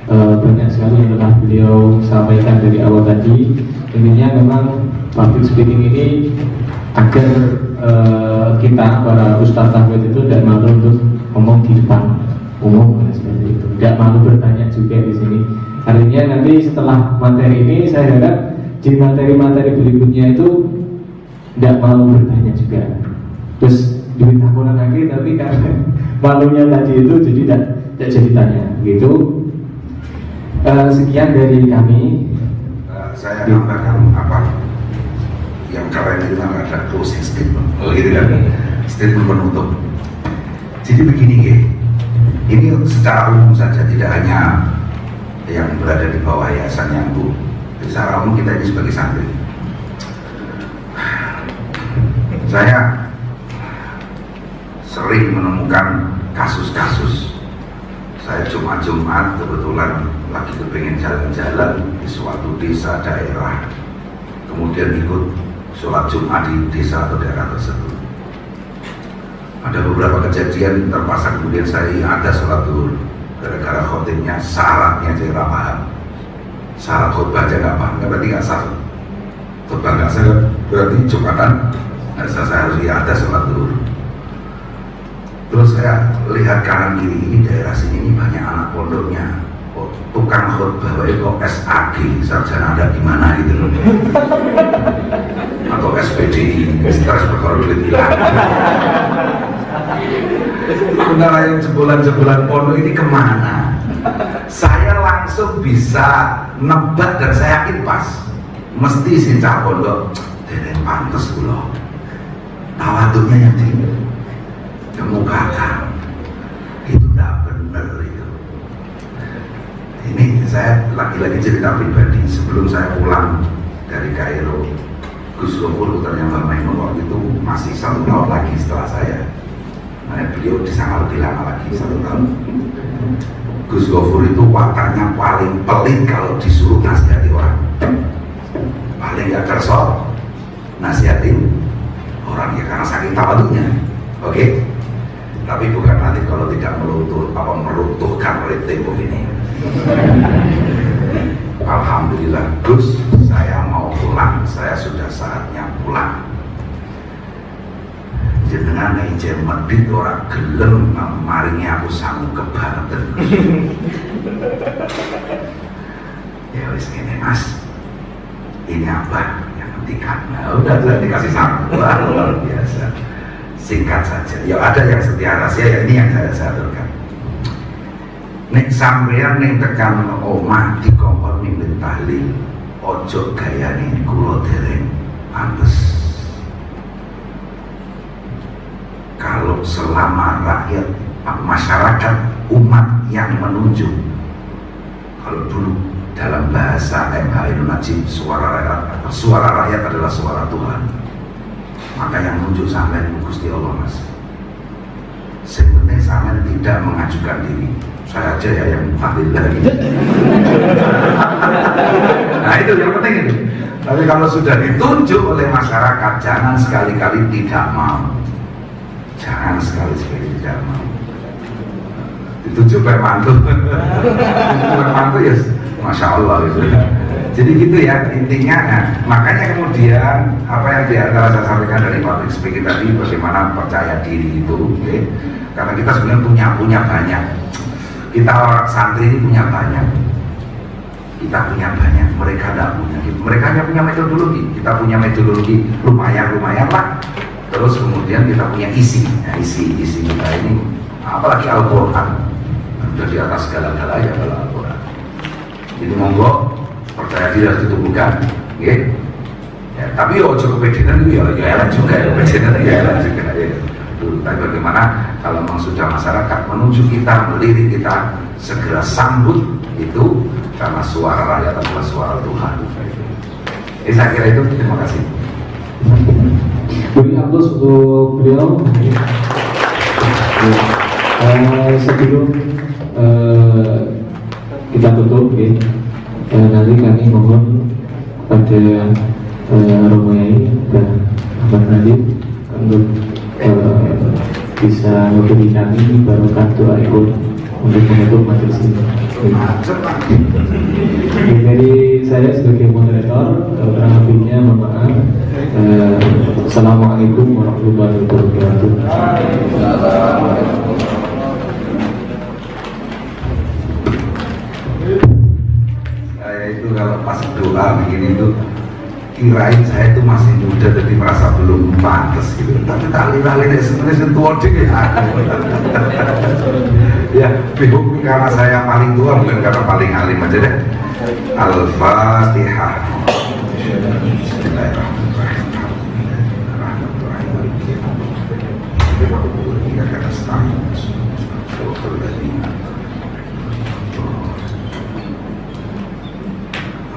banyak sekali yang telah beliau sampaikan dari awal tadi. Intinya memang public speaking ini agar kita para ustadz tahfidz itu tidak malu untuk ngomong di depan umum seperti itu, tidak malu bertanya juga di sini. Artinya nanti setelah materi ini saya harap di materi-materi berikutnya itu tidak malu bertanya juga. Terus duit takunan lagi, tapi karena malunya tadi itu jadi tidak jadi tanya gitu. Sekian dari kami. Saya tambahkan yang kalian itu ada closing statement, gitu kan? Statement penutup. Jadi begini, ini secara umum saja, tidak hanya yang berada di bawah yayasan yang bu. Secara umum kita ini sebagai santri. Saya sering menemukan kasus-kasus. Saya Jumat kebetulan lagi kepengen jalan-jalan di suatu desa daerah, kemudian ikut sholat Jumat di desa atau daerah tersebut. Ada beberapa kejadian terpaksa kemudian saya ada sholat zuhur gara-gara khotibnya syaratnya saya nggak paham. Syarat khutbah aja nggak paham, berarti nggak sah. Khutbah nggak sah berarti Jumatan saya harus ada sholat zuhur. Terus saya lihat kanan kiri ini daerah sini ini banyak anak pondoknya. Oh, tukang khutbah kok SAG, sarjana ada di mana gitu loh. Atau SPDI, stres perkara duit hilang. Sebenarnya yang jebolan-jebolan pondok ini kemana? Saya langsung bisa nebak dan saya yakin pas. Mesti sincah pondok dereng pantes kula. Tawaduknya yang dikemukakan itu tidak benar itu. Ini saya lagi-lagi cerita pribadi. Sebelum saya pulang dari Kairo, Gus Gofur putranya Mbak Maimun waktu itu masih 1 tahun lagi setelah saya. Nah, beliau di sana lebih lama lagi 1 tahun. Gus Gofur itu wataknya paling pelit kalau disuruh nasihati orang. Paling gak kerso nasihatin orang ya karena saking tawaduknya. Oke? Tapi bukan nanti kalau tidak meruntuhkan oleh tembok ini. Alhamdulillah Gus, saya mau pulang, saya sudah saatnya pulang. Jenengan ijen medit ora gelem maringi aku sangu kebanten. Ya wis ngene Mas. Ini apa yang hentikan? Nah, udah dikasih sangu. Luar biasa. Singkat saja. Ya ada yang setia rahasia, ya ini yang saya aturkan. Nek sampeyan ning tekan omah dikongkon mimpin tahlil, ojo gayane kula dereng pantes. Kalau selama rakyat masyarakat umat yang menunjuk, kalau dulu dalam bahasa MH Najib suara rakyat adalah suara Tuhan, maka yang menunjuk sampean Gusti Allah Mas. Sebenarnya sampean tidak mengajukan diri, saya aja ya yang tahlil lagi. Nah itu yang penting itu. Tapi kalau sudah ditunjuk oleh masyarakat, jangan sekali-kali tidak mau. Jangan sekali-sekali tidak mau. Ditunjuk Pak Mantu. Pak Mantu ya, Masya Allah gitu. Jadi gitu ya intinya. Nah, makanya kemudian apa yang diantara saya sampaikan dari public speaking tadi, bagaimana percaya diri itu, okay? Karena kita sebenarnya punya banyak. Kita orang santri ini punya banyak. Kita punya banyak, mereka tidak punya. Mereka hanya punya metodologi, kita punya metodologi lumayan lah. Terus kemudian kita punya isi. Nah, isi kita ini, apalagi Al-Quran, sudah di atas segala-galanya kalau Al-Quran. Jadi monggo percaya diri harus ditumbuhkan, okay? Ya, tapi ojo kepedean itu ya elek juga ya, kepedean ya elek juga ya. Tapi bagaimana kalau memang sudah masyarakat menuju kita, melirik kita, segera sambut itu, karena suara rakyat adalah suara Tuhan. Jadi saya kira itu, terima kasih. Beri aplaus untuk beliau. Sebelum kita tutup, nanti kami mohon pada Romoyai dan Abang Nadib untuk bisa memberi kami barokah doa ikut untuk menutup majelis ini. Dari saya sebagai moderator, kurang lebihnya mohon maaf. Assalamualaikum warahmatullahi wabarakatuh. Saya itu kalau pas doa begini itu kirain saya itu masih muda, jadi merasa belum pantas gitu. Tapi kali-kali sebenarnya tua dikit ya, bingung karena saya paling tua, bukan karena paling alim aja deh. Al-Fatihah.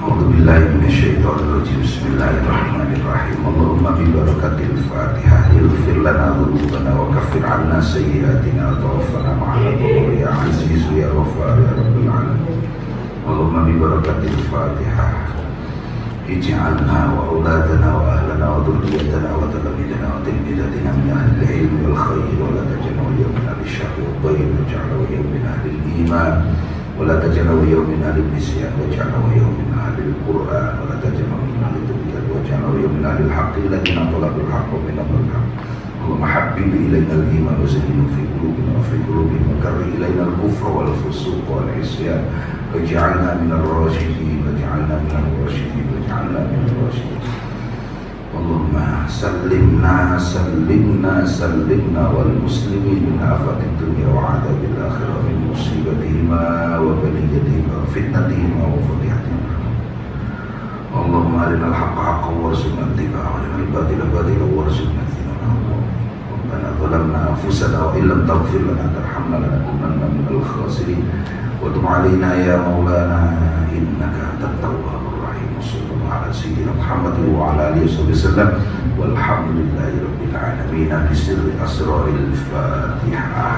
Bismillahirrahmanirrahim. Bismillahirrahmanirrahim. Allahumma bi barakatil Fatihah ighfir lana dhunubana wa kaffir 'anna sayyi'atina wa tawaffana ma'al abrar ya aziz ya ghaffar ya rabbal alamin. Allahumma bi barakatil Fatihah ij'alna wa auladana wa ahlana wa dhurriyyatana wa talamidana wa tilmidatina min ahli al-ilmi wal khair wa la taj'alna min ahli syarri wad dhayr waj'alna min ahli al-iman ولا تجعلوا يوم من أهل النسيان واجعلوا يوم من أهل القرآن ولا تجعلوا من أهل التبيان واجعلوا يوم من أهل الحق الذين طلبوا الحق من الحق. اللهم حبب إلينا الإيمان وزينه في قلوبنا وفي قلوبهم وكره إلينا الكفر والفسوق والعصيان واجعلنا من الراشدين واجعلنا من الراشدين واجعلنا من الراشدين. اللهم سلمنا سلمنا سلمنا والمسلمين من آفات الدنيا وعذاب الآخرة من مصيبتهما وبليتهما وفتنتهما وفضيحتهما. اللهم أرنا الحق حقا وارزقنا اتباعه وأرنا الباطل باطلا وارزقنا اجتنابه. ربنا ظلمنا أنفسنا وإن لم تغفر لنا وترحمنا لنكونن من الخاسرين وتب علينا يا مولانا إنك أنت التواب الرحيم. وصلى الله على سيدنا محمد وعلى آله وصحبه وسلم والحمد لله رب العالمين بسر أسرار الفاتحة.